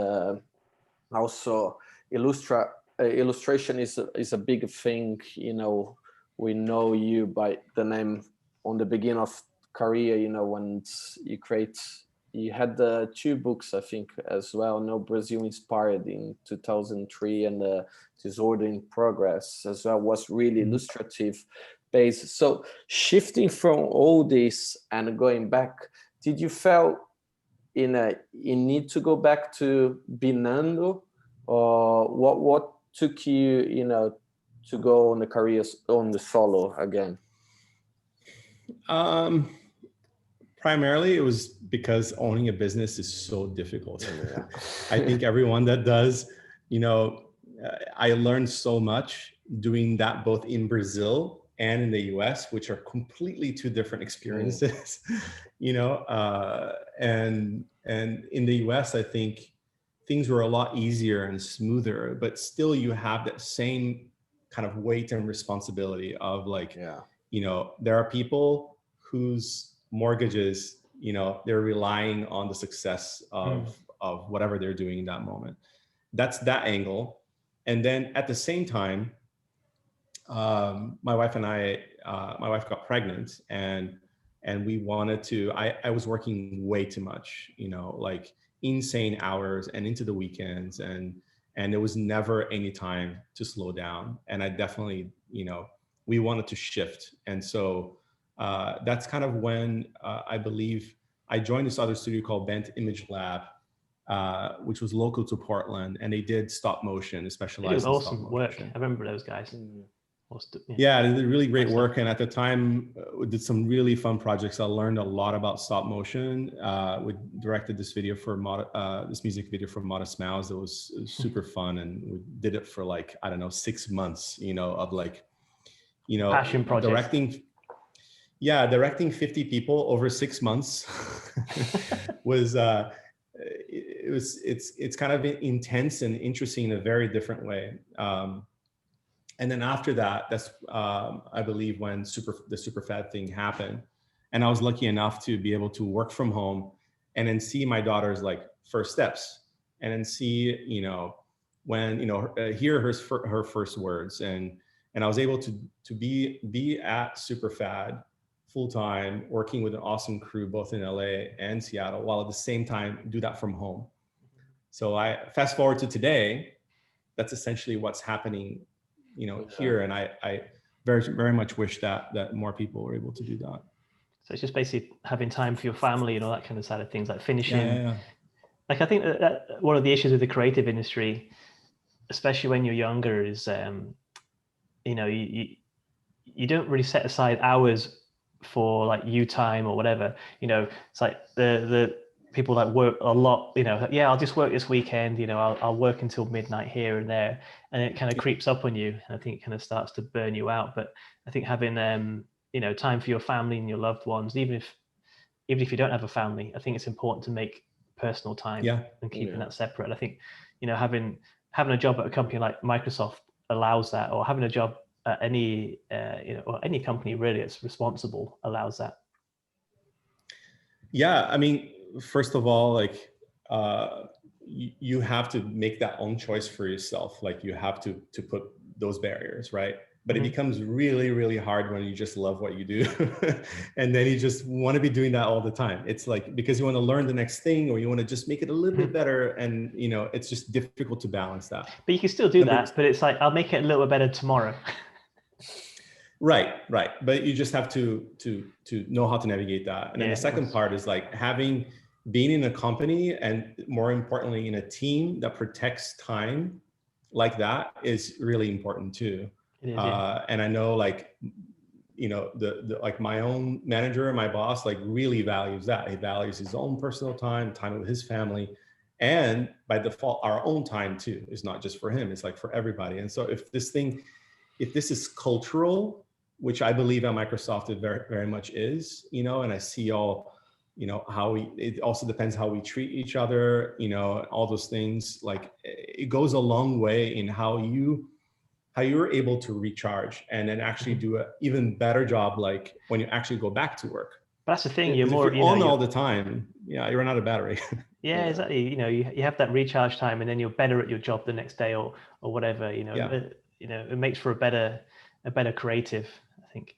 also illustration is a big thing. You know, we know you by the name on the beginning of career. You know, when you had the 2 books, I think, as well. No Brazil Inspired in 2003, and Disorder in Progress as well was really illustrative based. So shifting from all this and going back, did you feel you need to go back to be Nando, or what took you, you know, to go on the careers on the solo again? Primarily, it was because owning a business is so difficult. Yeah. I think everyone that does, you know, I learned so much doing that both in Brazil and in the US, which are completely 2 different experiences, you know, and in the US, I think things were a lot easier and smoother, but still you have that same kind of weight and responsibility of like, you know, there are people whose mortgages, you know, they're relying on the success of whatever they're doing in that moment. That's that angle. And then at the same time, my wife got pregnant, and we wanted to, I was working way too much, you know, like insane hours and into the weekends, and there was never any time to slow down. And I definitely, you know, we wanted to shift. And so that's kind of when I believe I joined this other studio called Bent Image Lab, which was local to Portland, and they did stop motion, specialized in awesome stop motion work. I remember those guys. Yeah, they did really great work, and at the time we did some really fun projects. I learned a lot about stop motion. We directed this video for this music video for Modest Mouse. It was super fun, and we did it for like, I don't know, 6 months, you know, of like, you know, passion project. Directing 50 people over 6 months was it's kind of intense and interesting in a very different way. And then after that, that's I believe when the Superfad thing happened, and I was lucky enough to be able to work from home and then see my daughter's like first steps, and then see, you know, when, you know, hear her first words, and I was able to be at Superfad full time, working with an awesome crew both in LA and Seattle, while at the same time do that from home. So I fast forward to today, that's essentially what's happening, you know, here. And I very, very much wish that more people were able to do that. So it's just basically having time for your family and all that kind of side of things, like finishing. Yeah. Like, I think that one of the issues with the creative industry, especially when you're younger, is, you know, you don't really set aside hours for like you time or whatever. You know, it's like the people that work a lot, you know, yeah, I'll just work this weekend, you know, I'll work until midnight here and there, and it kind of creeps up on you, and I think it kind of starts to burn you out. But I think having you know, time for your family and your loved ones, even if you don't have a family, I think it's important to make personal time and keeping that separate. And I think, you know, having a job at a company like Microsoft allows that, or having a job at any you know, or any company really that's responsible allows that. Yeah, I mean, first of all, like you have to make that own choice for yourself. Like you have to put those barriers, right? But it becomes really, really hard when you just love what you do. And then you just want to be doing that all the time. It's like, because you want to learn the next thing, or you want to just make it a little bit better. And, you know, it's just difficult to balance that. But you can still do that, but it's like, I'll make it a little bit better tomorrow. Right. But you just have to know how to navigate that. And then the second part is like being in a company, and more importantly, in a team that protects time like that is really important too. And I know, like, you know, the like my own manager, my boss, like really values that. He values his own personal time with his family, and by default, our own time too. It's not just for him, it's like for everybody. And so if this is cultural, which I believe at Microsoft it very, very much is, you know, and I see all, you know, it also depends how we treat each other, you know, all those things. Like it goes a long way in how you're able to recharge and then actually do an even better job, like when you actually go back to work. But that's the thing, you're more, if you're on all the time, you run out of battery. Yeah, exactly. You have that recharge time, and then you're better at your job the next day or whatever. It makes for a better creative, I think.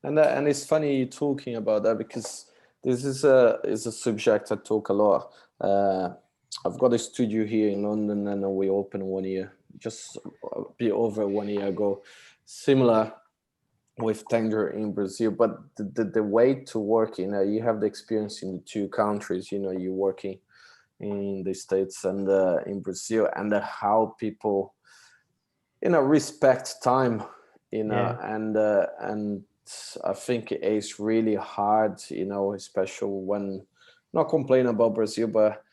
And it's funny you talking about that, because this is a subject I talk a lot. I've got a studio here in London, and we opened 1 year, just a bit over 1 year ago. Similar with Tender in Brazil, but the way to work, you have the experience in the two countries, you're working in the States and in Brazil, and how people, respect time, and I think it's really hard, especially when, not complaining about Brazil, but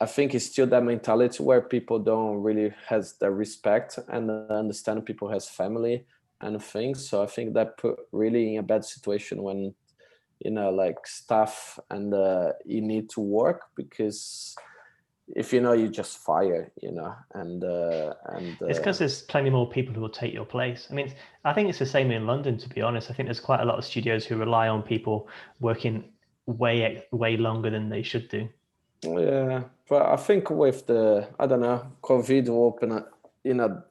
I think it's still that mentality where people don't really has the respect and understand people has family and things. So I think that put really in a bad situation when, like staff and you need to work, because if you just fire, and it's because there's plenty more people who will take your place. I mean, I think it's the same in London, to be honest. I think there's quite a lot of studios who rely on people working way longer than they should do. Yeah, but I think with the, I don't know, COVID will open,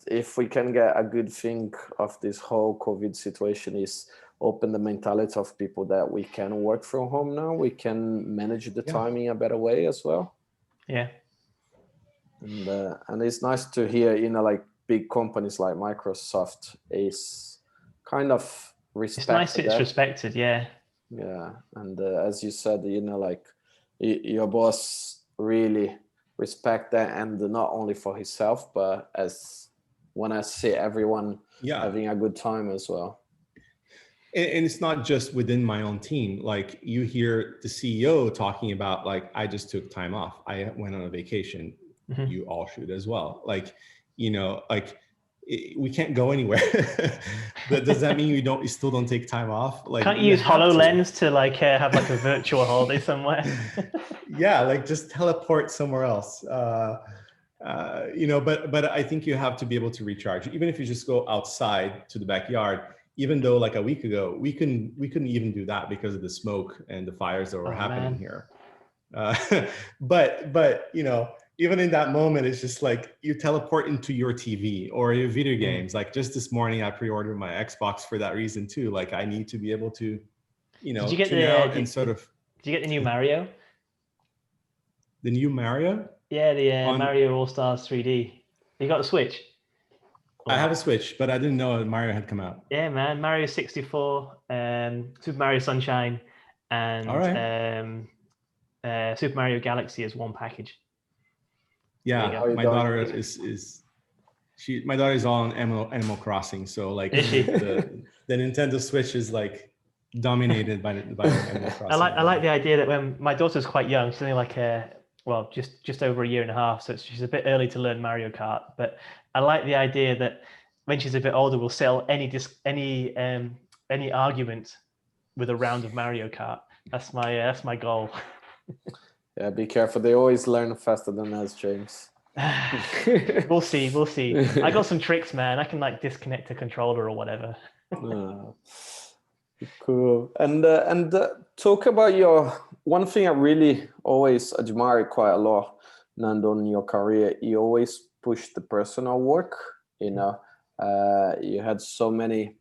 if we can get a good thing of this whole COVID situation is open the mentality of people that we can work from home now. We can manage the time in a better way as well. Yeah. And it's nice to hear, like big companies like Microsoft is kind of respected. It's nice it's respected, yeah. Yeah, and as you said, like your boss really respect that, and not only for himself, but as when I see everyone having a good time as well. And it's not just within my own team. Like you hear the CEO talking about, like, I just took time off. I went on a vacation. Mm-hmm. You all should as well. Like, we can't go anywhere. But does that mean you still don't take time off? Like, can't you use HoloLens to like have like a virtual holiday somewhere? Yeah, like just teleport somewhere else. But I think you have to be able to recharge. Even if you just go outside to the backyard, even though like a week ago we couldn't even do that because of the smoke and the fires that were happening here. But even in that moment, it's just like you teleport into your TV or your video games. Like just this morning, I pre-ordered my Xbox for that reason too. Like I need to be able to, Did you get Did you get the new Mario? The new Mario? Yeah, the Mario All-Stars 3D. You got a Switch? I have a Switch, but I didn't know Mario had come out. Yeah, man. Mario 64, Super Mario Sunshine, and Super Mario Galaxy as one package. Yeah, my daughter is my daughter's on Animal Crossing, so like the Nintendo Switch is like dominated by Animal Crossing. I like the idea that when my daughter's quite young, she's only like just over 1.5 years, so she's a bit early to learn Mario Kart. But I like the idea that when she's a bit older, we'll sell any argument with a round of Mario Kart. That's my goal. Yeah, be careful. They always learn faster than us, James. We'll see. I got some tricks, man. I can like disconnect a controller or whatever. Cool. And talk about one thing I really always admire quite a lot, Nando, in your career. You always push the personal work. You had so many,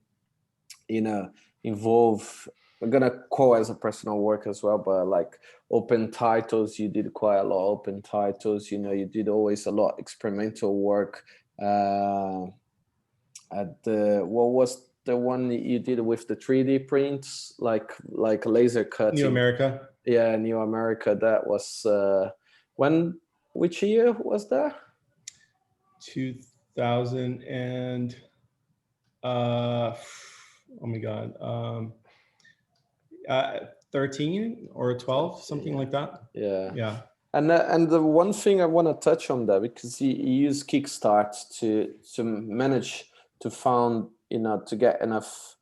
involve. We're gonna call as a personal work as well, but like open titles, you did quite a lot of open titles. You did always a lot of experimental work. What was the one that you did with the 3D prints, like laser cutting? New America. Yeah, New America. That was which year was that? 2000 and oh my God. 13 or 12, something like that. Yeah. And the one thing I want to touch on that, because you use Kickstart to manage to find, to get enough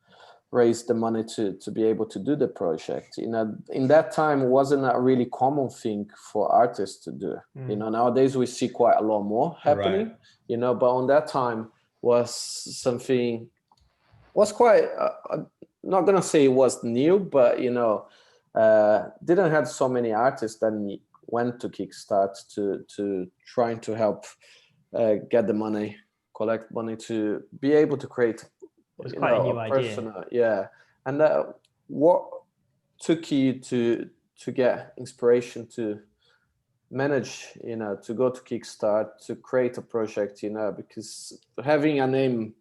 raise the money to be able to do the project. You know, in that time, it wasn't a really common thing for artists to do. You know, nowadays we see quite a lot more happening, you know, but on that time was something, was quite, not gonna say it was new, but, you know, didn't have so many artists that went to Kickstart to trying to help get the money, collect money to be able to create. It was quite a new idea. Yeah. And what took you to get inspiration to manage, you know, to go to Kickstart, to create a project, you know, because having a name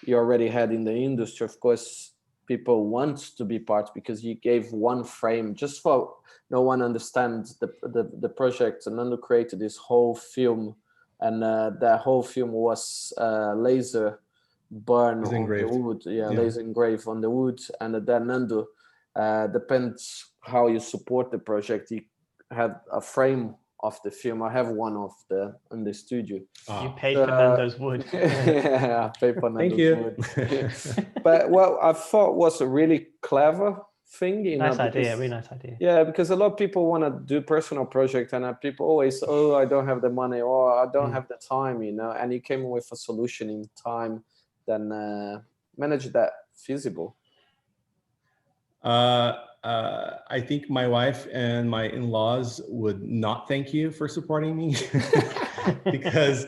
you already had in the industry, of course, people want to be part, because you gave one frame. Just for no one understands the project, and Nando created this whole film, and that whole film was laser burn on the wood, laser engraved on the wood, and then Nando, depends how you support the project. You had a frame of the film. I have one of in the studio. You paid for Nando's wood. Yeah, I paid for Nando's wood. But what I thought was a really clever thing. You nice know, idea, really nice idea. Yeah, because a lot of people want to do personal projects, and people always, oh, I don't have the money, or I don't have the time, you know. And you came with a solution in time, then manage that feasible. I think my wife and my in-laws would not thank you for supporting me because,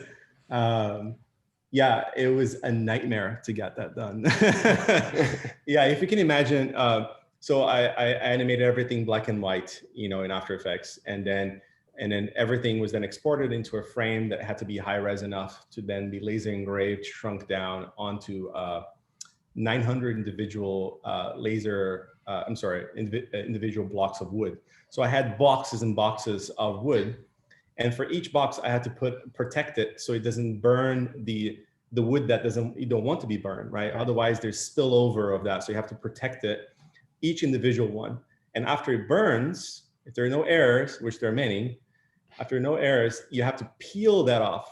yeah, it was a nightmare to get that done. Yeah, if you can imagine, so I animated everything black and white, you know, in After Effects, and then everything was then exported into a frame that had to be high res enough to then be laser engraved, shrunk down onto 900 individual individual blocks of wood. So I had boxes and boxes of wood, and for each box I had to protect it so it doesn't burn the wood that you don't want to be burned, right? Otherwise there's spillover of that, so you have to protect it, each individual one. And after it burns, if there are no errors, which there are many, after no errors, you have to peel that off.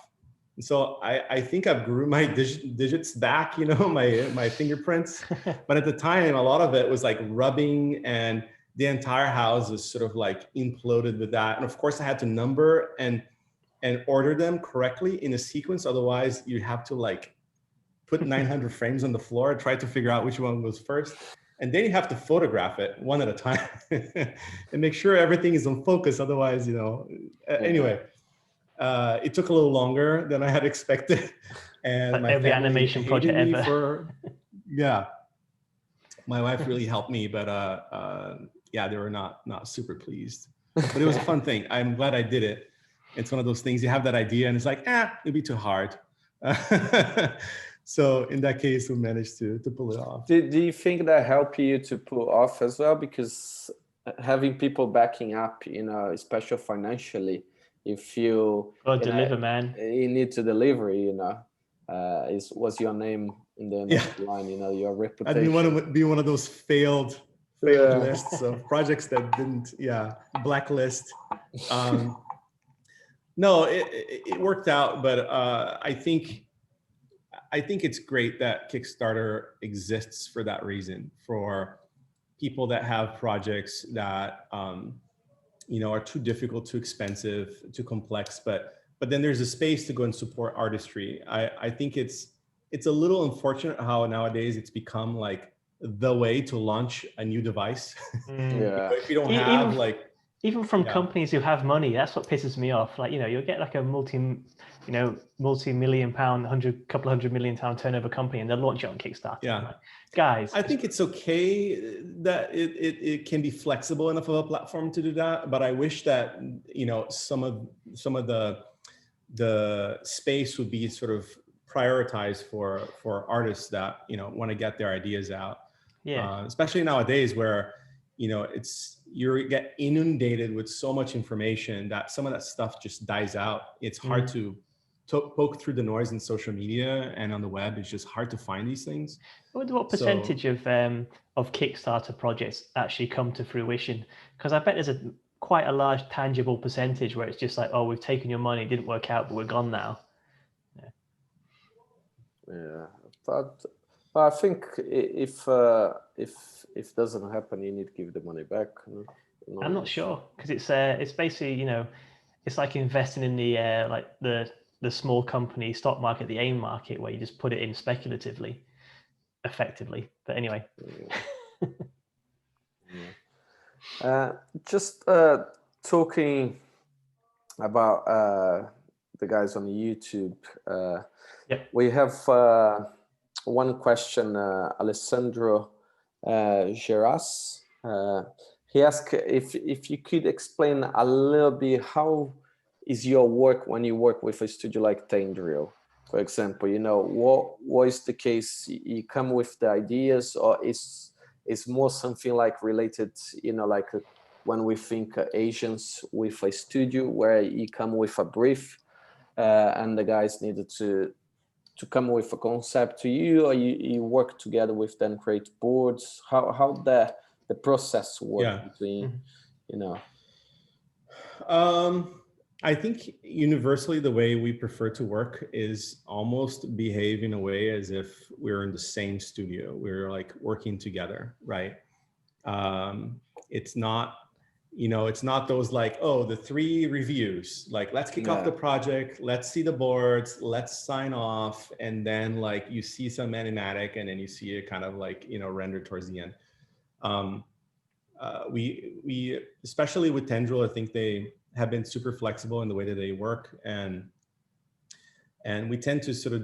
And so I think I've grew my digits back, you know, my fingerprints. But at the time, a lot of it was like rubbing, and the entire house was sort of like imploded with that. And of course I had to number and order them correctly in a sequence. Otherwise you have to like put 900 frames on the floor and try to figure out which one was first. And then you have to photograph it one at a time and make sure everything is on focus. Otherwise, you know, anyway. It took a little longer than I had expected, and like every animation project ever. Yeah, my wife really helped me, but yeah, they were not super pleased. But it was a fun thing. I'm glad I did it. It's one of those things, you have that idea and it's like, it'd be too hard. So in that case, we managed to pull it off. Do you think that helped you to pull off as well? Because having people backing up, you know, especially financially, if you deliver, man, you need to deliver, you know, was your name in the line, you know, your reputation. I didn't want to be one of those failed lists of projects that didn't, blacklist. No, it worked out, but I think it's great that Kickstarter exists for that reason, for people that have projects that you know, are too difficult, too expensive, too complex, but then there's a space to go and support artistry. I think it's a little unfortunate how nowadays it's become like the way to launch a new device. If you don't have even from companies who have money, that's what pisses me off. Like, you know, you'll get like a multi-million pound, couple hundred million pound turnover company, and they'll launch it on Kickstarter. Yeah, like, guys, I think it's okay that it can be flexible enough of a platform to do that, but I wish that, you know, some of the space would be sort of prioritized for artists that, you know, want to get their ideas out. Especially nowadays where, you know, you get inundated with so much information that some of that stuff just dies out. It's hard to poke through the noise in social media and on the web. It's just hard to find these things. I wonder what percentage of Kickstarter projects actually come to fruition, because I bet there's quite a large tangible percentage where it's just like, oh, we've taken your money, it didn't work out, but we're gone now. Yeah, but But I think if doesn't happen, you need to give the money back. I'm not sure, because it's basically, you know, it's like investing in the like the small company stock market, the AIM market, where you just put it in speculatively, effectively. But anyway. Just talking about the guys on YouTube. Yep. We have one question, Alessandro Geras. He asked if you could explain a little bit how is your work when you work with a studio like Tendril, for example. You know, what is the case? You come with the ideas, or is more something like related, you know, like when we think Asians with a studio where you come with a brief and the guys needed to come with a concept to you, or you work together with them, create boards? How the process work between, you know? I think universally the way we prefer to work is almost behave in a way as if we're in the same studio. We're like working together, right? It's not, you know, it's not those like, oh, the 3 reviews, like, let's kick off the project, let's see the boards, let's sign off. And then like you see some animatic and then you see it kind of like, you know, rendered towards the end. We especially with Tendril, I think they have been super flexible in the way that they work, and we tend to sort of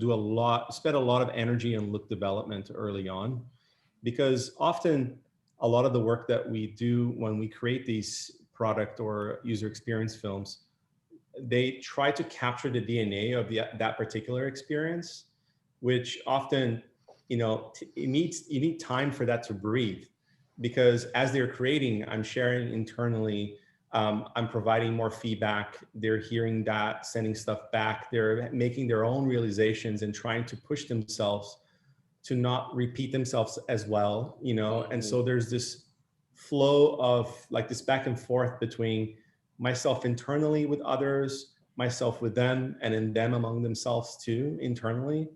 spend a lot of energy on look development early on, because often a lot of the work that we do when we create these product or user experience films, they try to capture the DNA of that particular experience, which often, you know, you need time for that to breathe. Because as they're creating, I'm sharing internally, I'm providing more feedback, they're hearing that, sending stuff back, they're making their own realizations and trying to push themselves to not repeat themselves as well, you know? And so there's this flow of like this back and forth between myself internally with others, myself with them, and then them among themselves too, internally.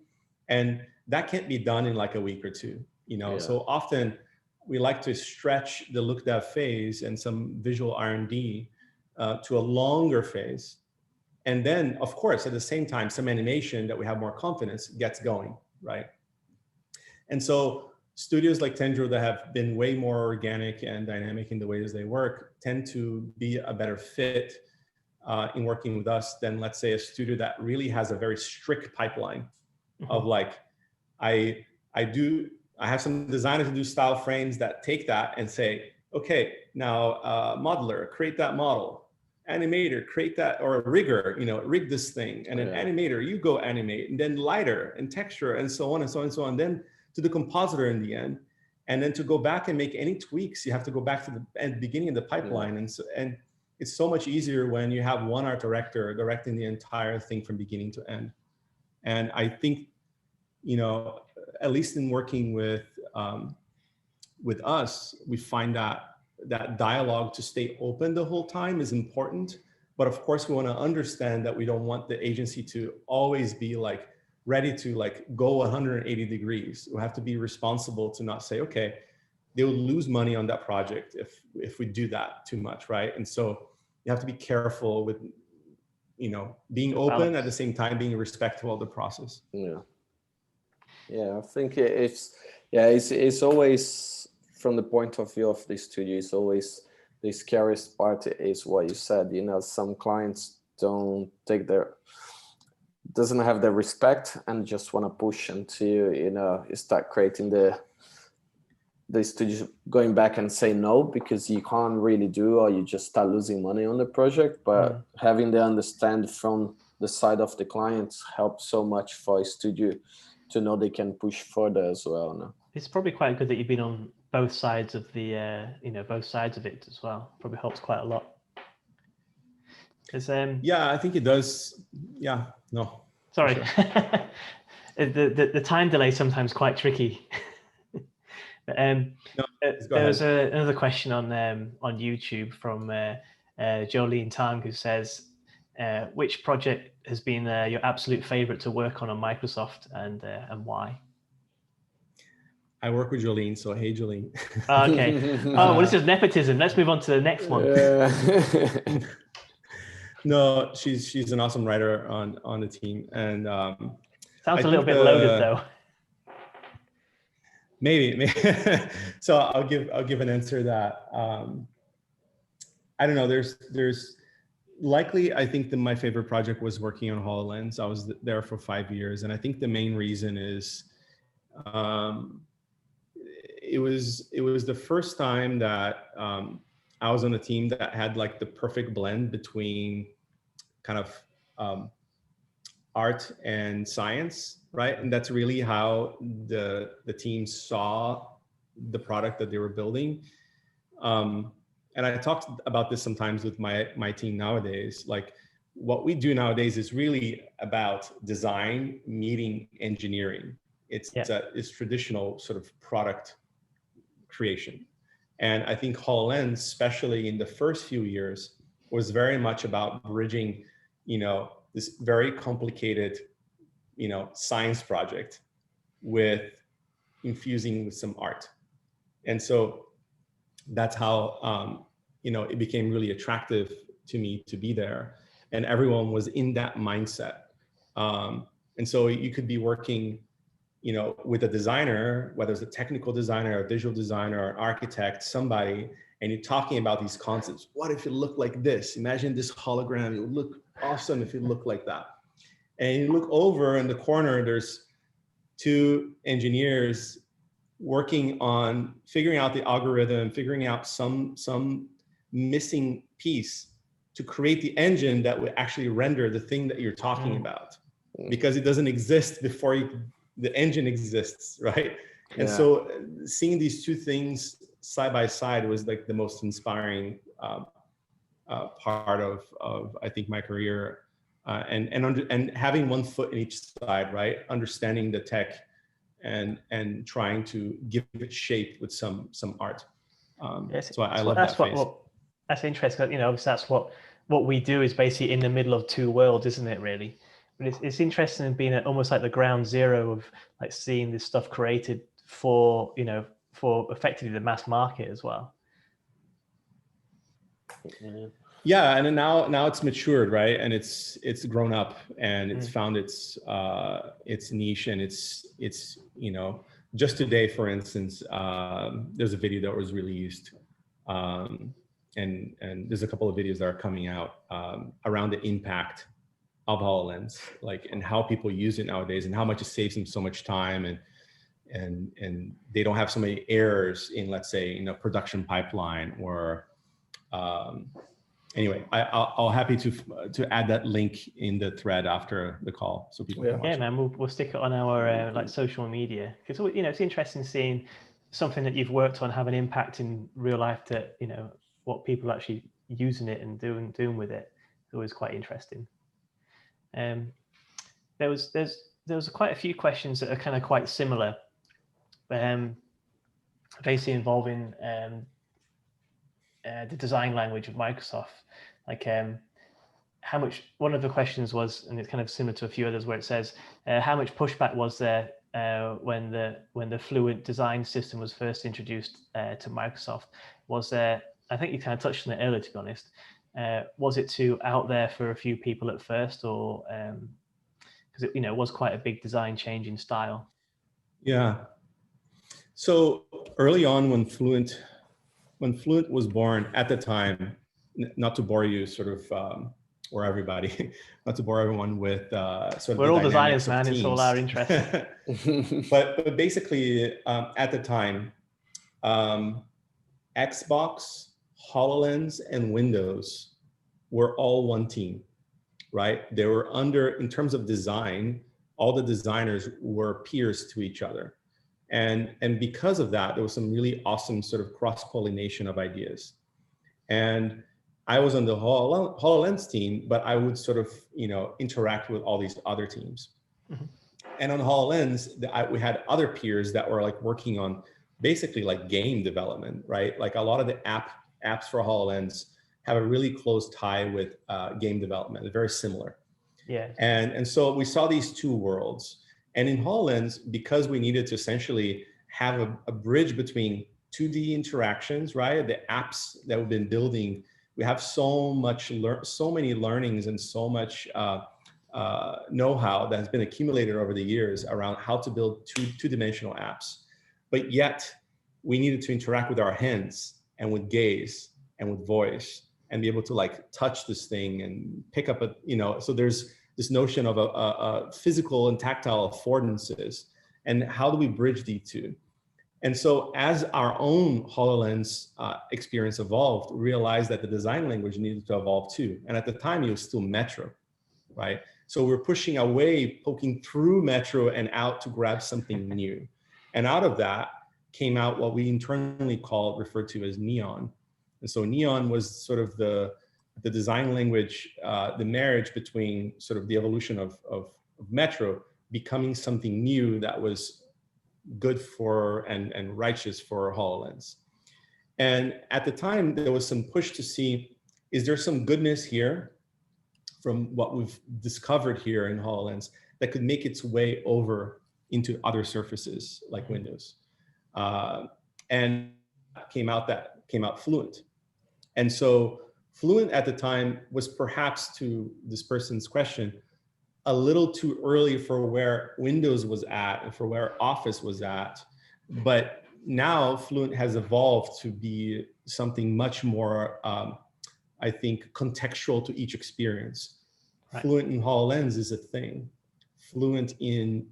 And that can't be done in like a week or 2, you know? So often, we like to stretch the look dev phase and some visual R&D to a longer phase. And then, of course, at the same time, some animation that we have more confidence gets going, right? And so studios like Tendril that have been way more organic and dynamic in the ways they work tend to be a better fit in working with us than, let's say, a studio that really has a very strict pipeline of like, I have some designers who do style frames that take that and say, okay, now modeler, create that model. Animator, create that, or a rigger, you know, rig this thing. And an animator, you go animate, and then lighter and texture and so on and so on and so on. Then to the compositor in the end. And then to go back and make any tweaks, you have to go back to the beginning of the pipeline. And it's so much easier when you have one art director directing the entire thing from beginning to end. And I think, you know, at least in working with us, we find that dialogue to stay open the whole time is important. But of course, we want to understand that we don't want the agency to always be like ready to like go 180 degrees. We have to be responsible to not say, okay, they will lose money on that project if we do that too much, right? And so you have to be careful with, you know, being open at the same time being respectful of the process. Yeah, I think it's always, from the point of view of the studio, it's always the scariest part is what you said. You know, some clients doesn't have the respect and just want to push until, you know, you start creating the studio going back and say no, because you can't really do, or you just start losing money on the project. But having the understand from the side of the clients helps so much for a studio to know they can push further as well. No? It's probably quite good that you've been on both sides of the, you know, both sides of it as well. Probably helps quite a lot. Yeah, I think it does. Yeah, no. Sorry. Sure. the time delay is sometimes quite tricky. But, there was another question on YouTube from Jolene Tang, who says, which project has been your absolute favorite to work on Microsoft, and why? I work with Jolene, so hey, Jolene. Okay. Oh, well, this is nepotism. Let's move on to the next one. No, she's an awesome writer on the team, and sounds a little bit loaded though. Maybe. So I'll give an answer that I don't know. There's likely, I think that my favorite project was working on HoloLens. I was there for 5 years, and I think the main reason is it was the first time that I was on a team that had like the perfect blend between kind of art and science, right? And that's really how the team saw the product that they were building. And I talked about this sometimes with my team nowadays. Like what we do nowadays is really about design meeting engineering. It's traditional sort of product creation. And I think HoloLens, especially in the first few years, was very much about bridging, this very complicated, science project with infusing with some art. And so that's how, it became really attractive to me to be there. And everyone was in that mindset. And so you could be working, with a designer, whether it's a technical designer, a visual designer, or an architect, somebody, and you're talking about these concepts. What if it looked like this? Imagine this hologram. It would look awesome if it looked like that. And you look over in the corner, there's two engineers working on figuring out the algorithm, figuring out some missing piece to create the engine that would actually render the thing that you're talking about, because it doesn't exist before the engine exists, right? And so seeing these two things side by side was like the most inspiring part of I think my career, and having one foot in each side, right? Understanding the tech and trying to give it shape with some art. So I love that phase. That's interesting. Obviously that's what we do is basically in the middle of two worlds, isn't it? Really. But it's interesting in being almost like the ground zero of like seeing this stuff created for effectively the mass market as well. Yeah, and then now it's matured, right? And it's grown up and it's found its niche, and it's just today, for instance, there's a video that was released, and there's a couple of videos that are coming out around the impact of HoloLens, like, and how people use it nowadays, and how much it saves them so much time, and they don't have so many errors in, let's say, production pipeline, or anyway, I'll happy to add that link in the thread after the call, so people can watch it. Man, we'll stick it on our like social media, because it's interesting seeing something that you've worked on have an impact in real life, that what people are actually using it and doing with it. It's always quite interesting. There was quite a few questions that are kind of quite similar, basically involving the design language of Microsoft. Like how much, one of the questions was, and it's kind of similar to a few others, where it says how much pushback was there when the Fluent design system was first introduced to Microsoft? Was there, I think you kind of touched on it earlier, to be honest, was it too out there for a few people at first, or because it was quite a big design change in style? Yeah. So early on, when Fluent was born, at the time, not to bore you sort of, or everybody, not to bore everyone with sort of, we're all designers, man. It's all our interest. but basically, at the time, Xbox, HoloLens, and Windows were all one team, right? They were under, in terms of design, all the designers were peers to each other. And because of that, there was some really awesome sort of cross-pollination of ideas. And I was on the HoloLens team, but I would sort of, interact with all these other teams. Mm-hmm. And on HoloLens, we had other peers that were like working on basically like game development, right? Like a lot of the apps for HoloLens have a really close tie with game development. They're very similar. Yeah. And so we saw these two worlds. And in HoloLens, because we needed to essentially have a bridge between 2D interactions, right? The apps that we've been building, we have so many learnings and so much know-how that has been accumulated over the years around how to build two-dimensional apps. But yet we needed to interact with our hands and with gaze and with voice and be able to like touch this thing and pick up a, so there's this notion of a physical and tactile affordances. And how do we bridge the two? And so as our own HoloLens experience evolved, we realized that the design language needed to evolve too. And at the time, it was still Metro, right? So we're pushing away, poking through Metro and out to grab something new. And out of that came out what we internally referred to as Neon. And so Neon was sort of the design language, the marriage between sort of the evolution of Metro becoming something new that was good for and righteous for HoloLens. And at the time, there was some push to see, is there some goodness here from what we've discovered here in HoloLens that could make its way over into other surfaces like Windows? And came out Fluent. And so Fluent at the time was perhaps, to this person's question, a little too early for where Windows was at and for where Office was at. But now Fluent has evolved to be something much more, I think, contextual to each experience. Right. Fluent in HoloLens is a thing. Fluent in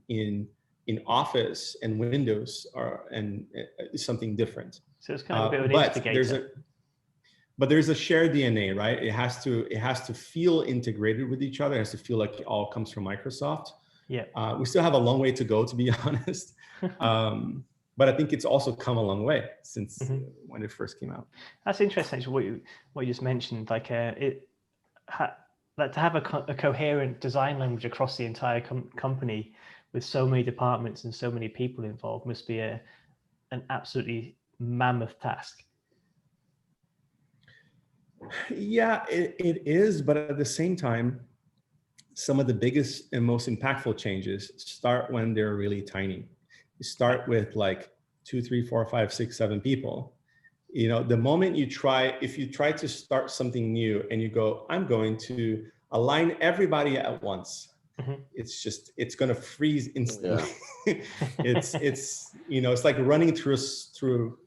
Office and Windows is something different. So it's kind of a bit of an instigator. But there's a shared DNA, right? It has to feel integrated with each other. It has to feel like it all comes from Microsoft. Yeah. We still have a long way to go, to be honest. But I think it's also come a long way since when it first came out. That's interesting. Actually, what you just mentioned, like to have a coherent design language across the entire company with so many departments and so many people involved must be an absolutely mammoth task. Yeah, it is. But at the same time, some of the biggest and most impactful changes start when they're really tiny. You start with like 2, 3, 4, 5, 6, 7 people. The moment if you try to start something new and you go, I'm going to align everybody at once, it's going to freeze instantly. Yeah. It's like running through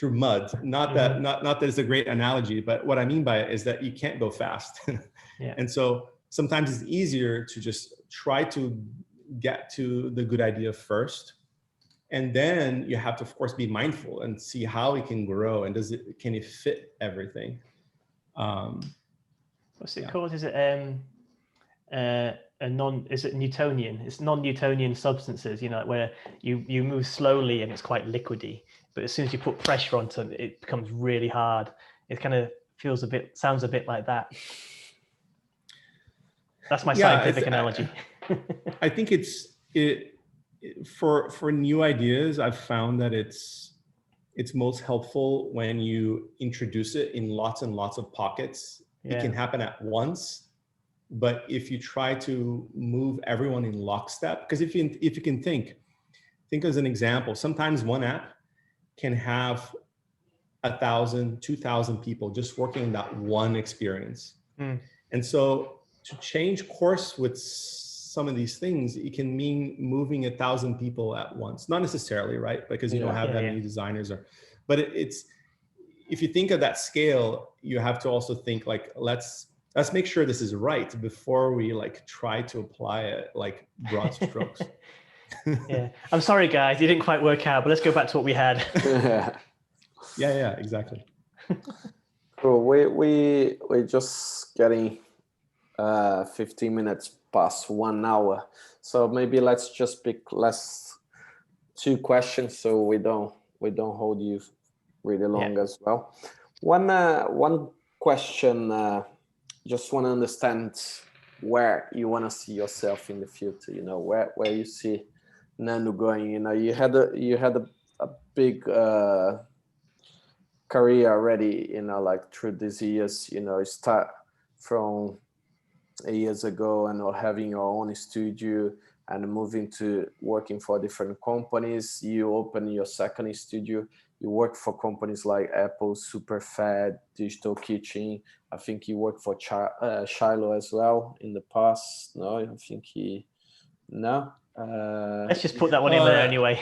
mud. Not that it's a great analogy, but what I mean by it is that you can't go fast. Yeah. And so sometimes it's easier to just try to get to the good idea first. And then you have to, of course, be mindful and see how it can grow and can it fit everything. What's it called? Is it is it Newtonian? It's non-Newtonian substances, where you move slowly and it's quite liquidy, but as soon as you put pressure onto it, it becomes really hard. It kind of sounds a bit like that. That's my scientific analogy. I think for new ideas, I've found that it's most helpful when you introduce it in lots and lots of pockets. Yeah. It can happen at once, but if you try to move everyone in lockstep, because if you can think as an example, sometimes one app can have 1,000, 2,000 people just working on that one experience. And so to change course with some of these things, it can mean moving 1,000 people at once. Not necessarily, right? Because you don't have that many designers, but it's, if you think of that scale, you have to also think like, let's make sure this is right before we like try to apply it like broad strokes. Yeah, I'm sorry guys, it didn't quite work out, but let's go back to what we had. Yeah, exactly. Cool. We're just getting 15 minutes past 1 hour, so maybe let's just pick two questions so we don't hold you really long as well. One question, just want to understand where you want to see yourself in the future, where you see Nando going. You had a big career already, like through these years, you start from 8 years ago and having your own studio, and moving to working for different companies. You open your second studio. You work for companies like Apple, Superfed, Digital Kitchen. I think you worked for Shiloh as well in the past. No, I think no. Let's just put that one in there anyway.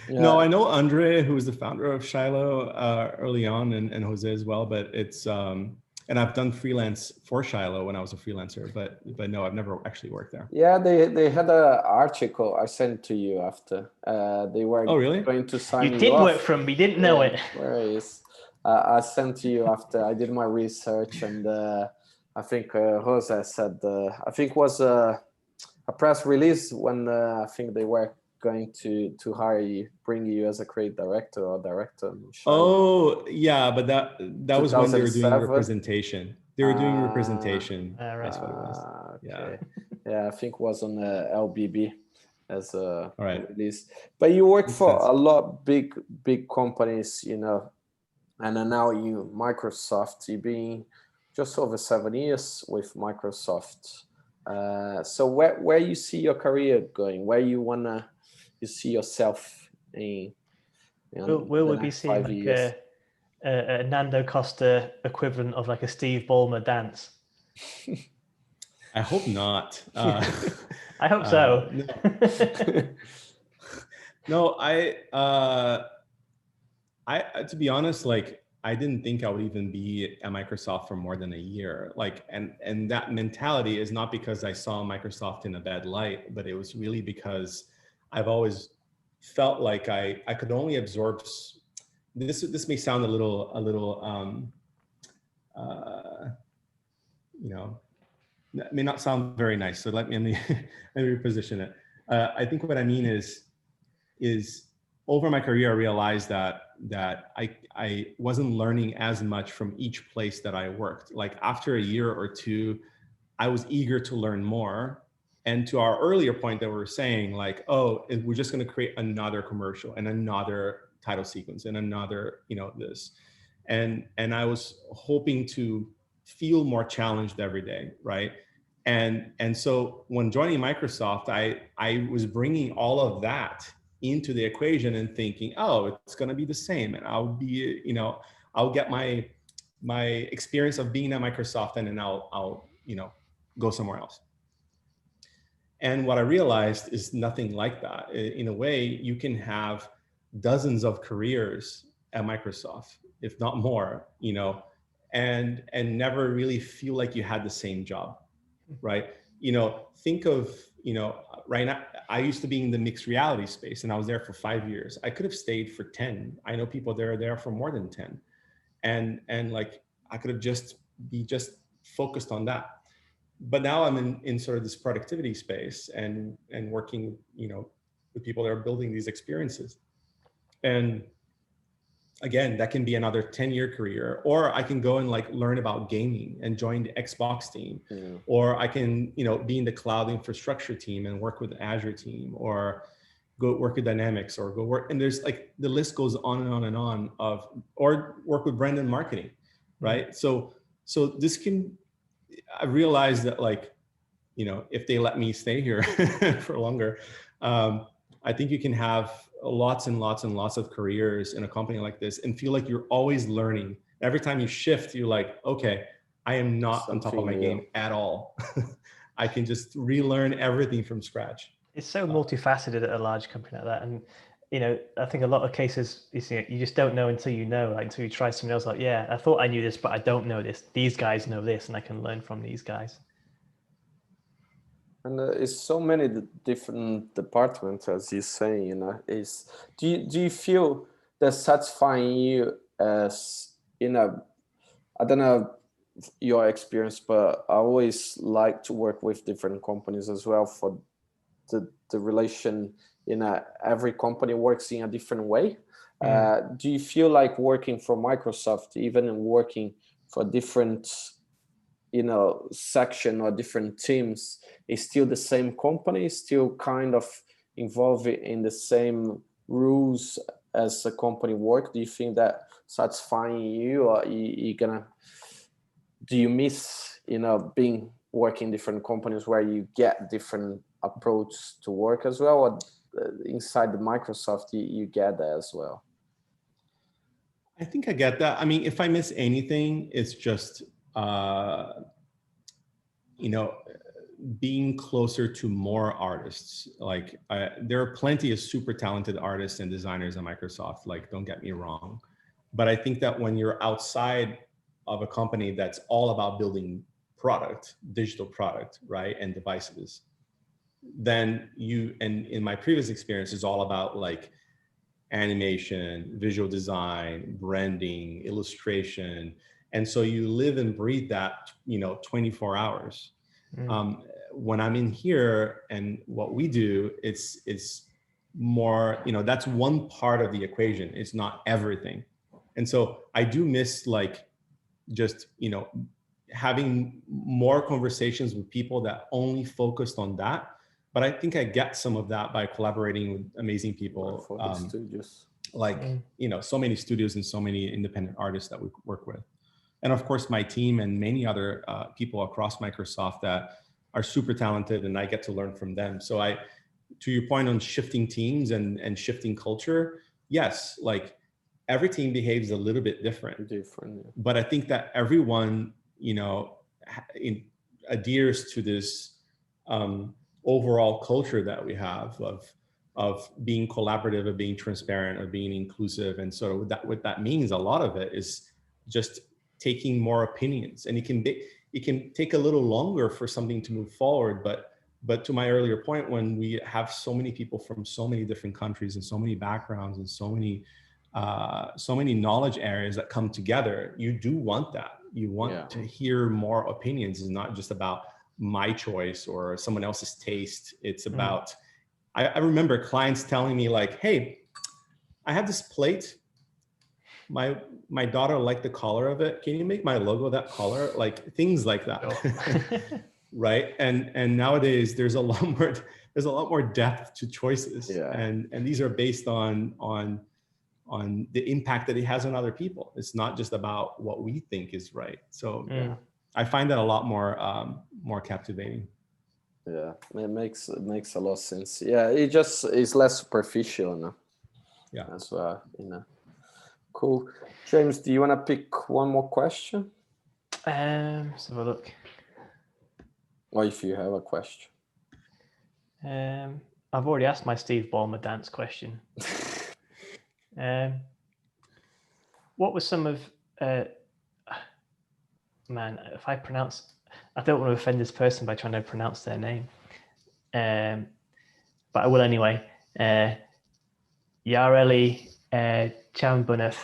Yeah. No, I know Andre, who was the founder of Shiloh early on, and Jose as well. But it's and I've done freelance for Shiloh when I was a freelancer. But no, I've never actually worked there. Yeah, they had an article I sent to you after. They were going to sign you did off. Work from me, didn't know it. Where is? I sent to you after I did my research, and I think Jose said I think it was a press release when I think they were going to hire you, bring you as a creative director or director. Oh yeah, but that was when they were doing representation. They were doing representation. That's what it was. Okay. Yeah, I think it was on LBB as a release. But you work for a lot big companies, you know, and then now Microsoft. You've been just over 7 years with Microsoft. So where you see your career going? Where you see yourself in? Will we be seeing like a Nando Costa equivalent of like a Steve Ballmer dance? I hope not. I hope so. No, I to be honest, like I didn't think I would even be at Microsoft for more than a year. Like, and that mentality is not because I saw Microsoft in a bad light, but it was really because I've always felt like I could only absorb. This may sound a little you know, it may not sound very nice. So let me reposition it. I think what I mean is over my career, I realized that I wasn't learning as much from each place that I worked. Like after a year or two, I was eager to learn more. And to our earlier point that we were saying, like, oh, we're just going to create another commercial and another title sequence and another, you know, this. And I was hoping to feel more challenged every day, right? And so when joining Microsoft, I was bringing all of that into the equation and thinking, oh, it's going to be the same, and I'll be, you know, I'll get my experience of being at Microsoft, and then I'll you know, go somewhere else. And what I realized is nothing like that. In a way, you can have dozens of careers at Microsoft, if not more, you know, and never really feel like you had the same job, right? You know, think of, you know, right now, I used to be in the mixed reality space, and I was there for 5 years. I could have stayed for 10. I know people that are there for more than 10. And like, I could have just focused on that. But now I'm in sort of this productivity space and working, you know, with people that are building these experiences. And again, that can be another 10-year career, or I can go and like learn about gaming and join the Xbox team, or I can, you know, be in the cloud infrastructure team and work with the Azure team, or go work with Dynamics, or go work, and there's like, the list goes on and on and on of, or work with brand and marketing, right? So this can, I realized that, like, you know, if they let me stay here for longer, I think you can have lots and lots and lots of careers in a company like this and feel like you're always learning. Every time you shift, you're like, okay, I am not on top of my game at all. I can just relearn everything from scratch. It's so multifaceted at a large company like that. And, you know, I think a lot of cases, you just don't know until you know, like, until you try something else. Like, yeah, I thought I knew this, but I don't know this. These guys know this, and I can learn from these guys. And it's so many different departments, as you say, you know. Do you feel that's satisfying you as, you know, I don't know your experience, but I always like to work with different companies as well, for the relation, you know, every company works in a different way. Do you feel like working for Microsoft, even working for different, you know, section or different teams, is still the same company, still kind of involved in the same rules as a company work? Do you think that satisfying you, or do you miss, you know, working in different companies where you get different approach to work as well, or inside the Microsoft you get that as well? I think I get that. I mean, if I miss anything, it's just, being closer to more artists. Like there are plenty of super talented artists and designers at Microsoft, like, don't get me wrong. But I think that when you're outside of a company that's all about building product, digital product, right, and devices, then and in my previous experience, it's all about like animation, visual design, branding, illustration. And so you live and breathe that, 24 hours. When I'm in here and what we do, it's more, that's one part of the equation. It's not everything. And so I do miss like just, having more conversations with people that only focused on that. But I think I get some of that by collaborating with amazing people. Studios. Like, so many studios and so many independent artists that we work with. And of course, my team and many other people across Microsoft that are super talented, and I get to learn from them. So to your point on shifting teams and shifting culture, yes, like every team behaves a little bit different. Yeah. But I think that everyone, adheres to this overall culture that we have of being collaborative, of being transparent, of being inclusive. And so what that means, a lot of it is just taking more opinions. And it can take a little longer for something to move forward. But to my earlier point, when we have so many people from so many different countries and so many backgrounds and so many knowledge areas that come together, you do want that. You want to hear more opinions. It's not just about my choice or someone else's taste. It's about, I remember clients telling me like, hey, I have this plate. My daughter liked the color of it. Can you make my logo that color? Like things like that. Oh. Right. And nowadays there's a lot more depth to choices. Yeah. And these are based on the impact that it has on other people. It's not just about what we think is right. So I find that a lot more captivating. Yeah, it makes a lot of sense. Yeah, it just is less superficial, no? Yeah, as well. Cool. James, do you want to pick one more question? Let's have a look. Or if you have a question. I've already asked my Steve Ballmer dance question. What was some of if I pronounce, I don't want to offend this person by trying to pronounce their name, but I will anyway. Yareli Chambuneth,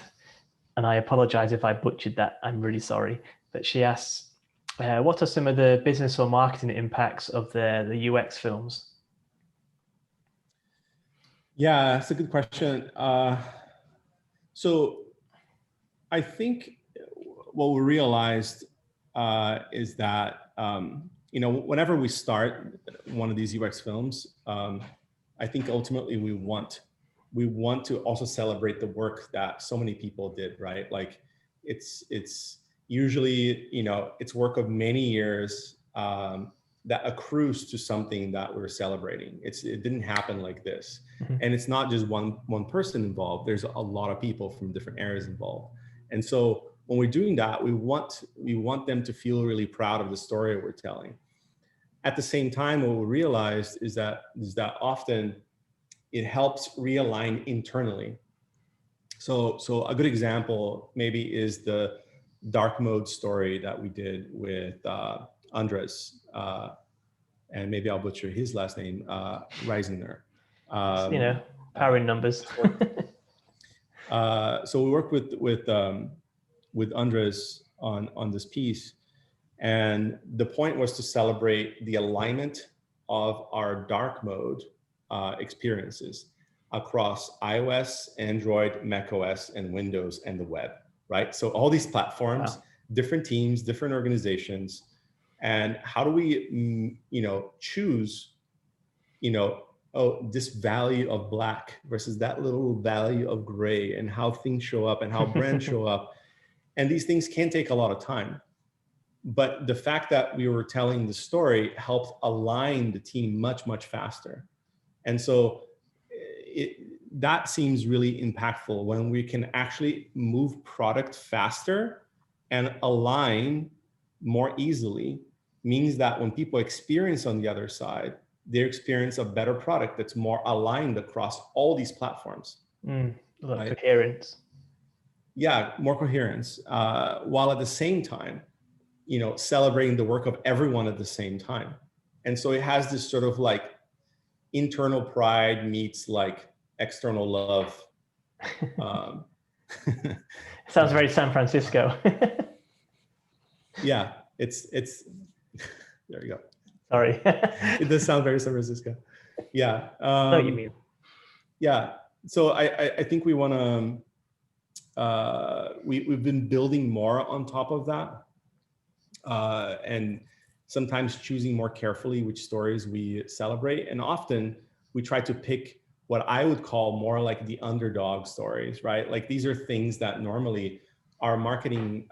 and I apologize if I butchered that. I'm really sorry. But she asks, what are some of the business or marketing impacts of the UX films? Yeah, that's a good question. So I think what we realized is that, whenever we start one of these UX films, I think ultimately we want to also celebrate the work that so many people did, right? Like it's usually, it's work of many years that accrues to something that we're celebrating. It didn't happen like this. Mm-hmm. And it's not just one person involved. There's a lot of people from different areas involved. And so when we're doing that, we want them to feel really proud of the story we're telling. At the same time, what we realized is that often it helps realign internally. So a good example maybe is the dark mode story that we did with Andres, and maybe I'll butcher his last name, Reisinger. Power in numbers. So we worked with Andres on this piece, and the point was to celebrate the alignment of our dark mode experiences across iOS, Android, macOS, and Windows, and the web, right? So all these platforms, wow. Different teams, different organizations, and how do we, choose, this value of black versus that little value of gray, and how things show up and how brands show up. And these things can take a lot of time. But the fact that we were telling the story helped align the team much, much faster. And so that seems really impactful when we can actually move product faster and align more easily. Means that when people experience on the other side, they experience a better product that's more aligned across all these platforms. Right? Coherence. Yeah, more coherence, while at the same time, you know, celebrating the work of everyone at the same time. And so it has this sort of like internal pride meets like external love. Sounds very San Francisco. Yeah, it's there you go. Sorry. It does sound very San Francisco. Yeah. I know what you mean. Yeah. So I think we want to, we've been building more on top of that. And sometimes choosing more carefully which stories we celebrate. And often we try to pick what I would call more like the underdog stories, right? Like these are things that normally our marketing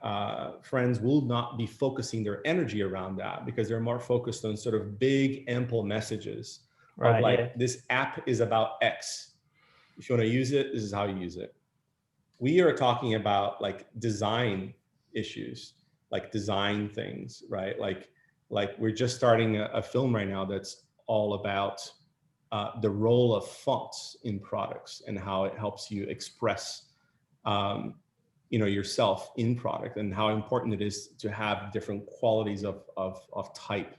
friends will not be focusing their energy around that, because they're more focused on sort of big, ample messages of like, this app is about X. If you want to use it, this is how you use it. We are talking about like design issues, like design things, right? Like we're just starting a film right now that's all about the role of fonts in products and how it helps you express, you know, yourself in product, and how important it is to have different qualities of type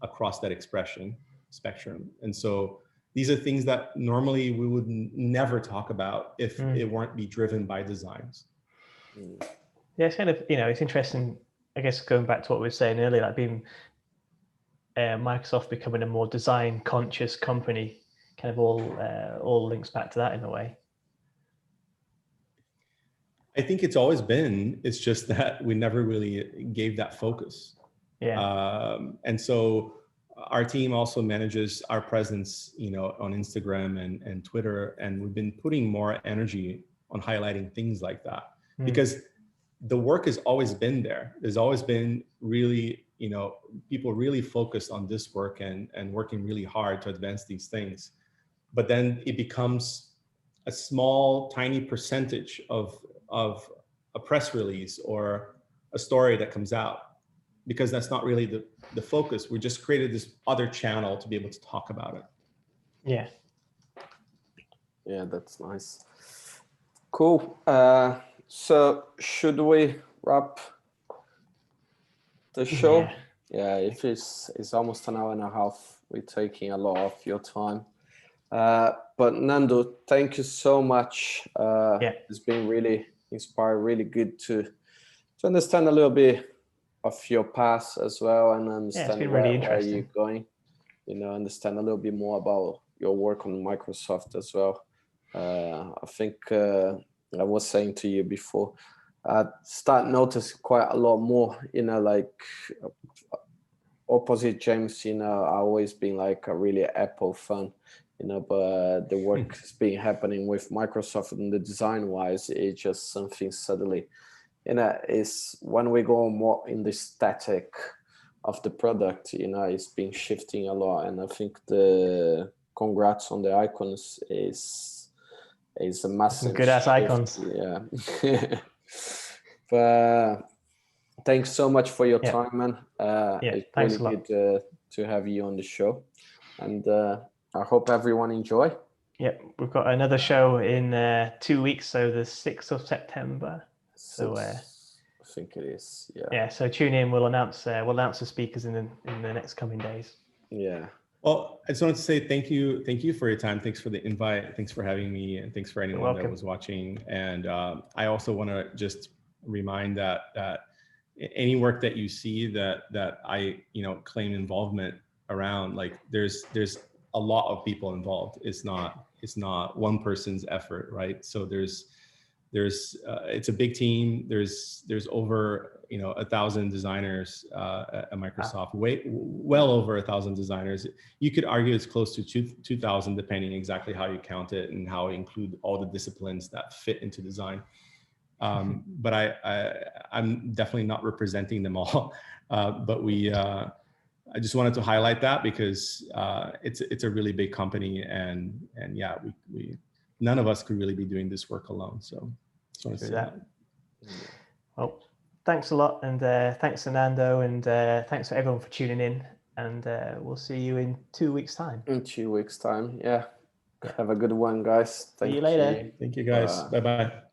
across that expression spectrum. And so these are things that normally we would never talk about if it weren't be driven by designs. Yeah, it's kind of, you know, it's interesting, I guess, going back to what we were saying earlier, like being Microsoft becoming a more design conscious company, kind of all links back to that in a way. I think it's always been, it's just that we never really gave that focus. Yeah. And so our team also manages our presence, you know, on Instagram and Twitter, and we've been putting more energy on highlighting things like that, because the work has always been there. There's always been really, you know, people really focused on this work and working really hard to advance these things. But then it becomes a small, tiny percentage of a press release or a story that comes out, because that's not really the focus. We just created this other channel to be able to talk about it. Yeah. Yeah, that's nice. Cool. So should we wrap the show? Yeah, if it's almost an hour and a half, we're taking a lot of your time. But Nando, thank you so much. It's been really inspiring, really good to understand a little bit of your past as well, and understand where you're going. You know, understand a little bit more about your work on Microsoft as well. I think I was saying to you before, I start noticing quite a lot more, you know, like opposite James, you know, I always been like a really Apple fan, you know, but the work has been happening with Microsoft and the design wise, it's just something suddenly, you know, is when we go more in the static of the product, you know, it's been shifting a lot. And I think the congrats on the icons is a massive good ass icons. Yeah. But thanks so much for your time, man. It's really good to have you on the show, and I hope everyone enjoy. Yep, we've got another show in 2 weeks, so the 6th of September. So I think it is. Yeah. Yeah. So tune in. We'll announce the speakers in the next coming days. Yeah. Well, I just wanted to say thank you for your time. Thanks for the invite. Thanks for having me, and thanks for anyone that was watching. And I also want to just remind that any work that you see that I, you know, claim involvement around, like there's a lot of people involved. It's not one person's effort, right? So there's it's a big team. There's over, you know, 1,000 designers at Microsoft, well over 1,000 designers. You could argue it's close to 2,000, depending exactly how you count it and how you include all the disciplines that fit into design. But I'm definitely not representing them all. But I just wanted to highlight that because it's a really big company, and yeah, we none of us could really be doing this work alone. So just want to say that. Well, thanks a lot, and thanks to Nando, and thanks for everyone for tuning in. And we'll see you in 2 weeks' time. In 2 weeks' time, yeah. Have a good one, guys. See you later. Thank you, guys. Bye-bye.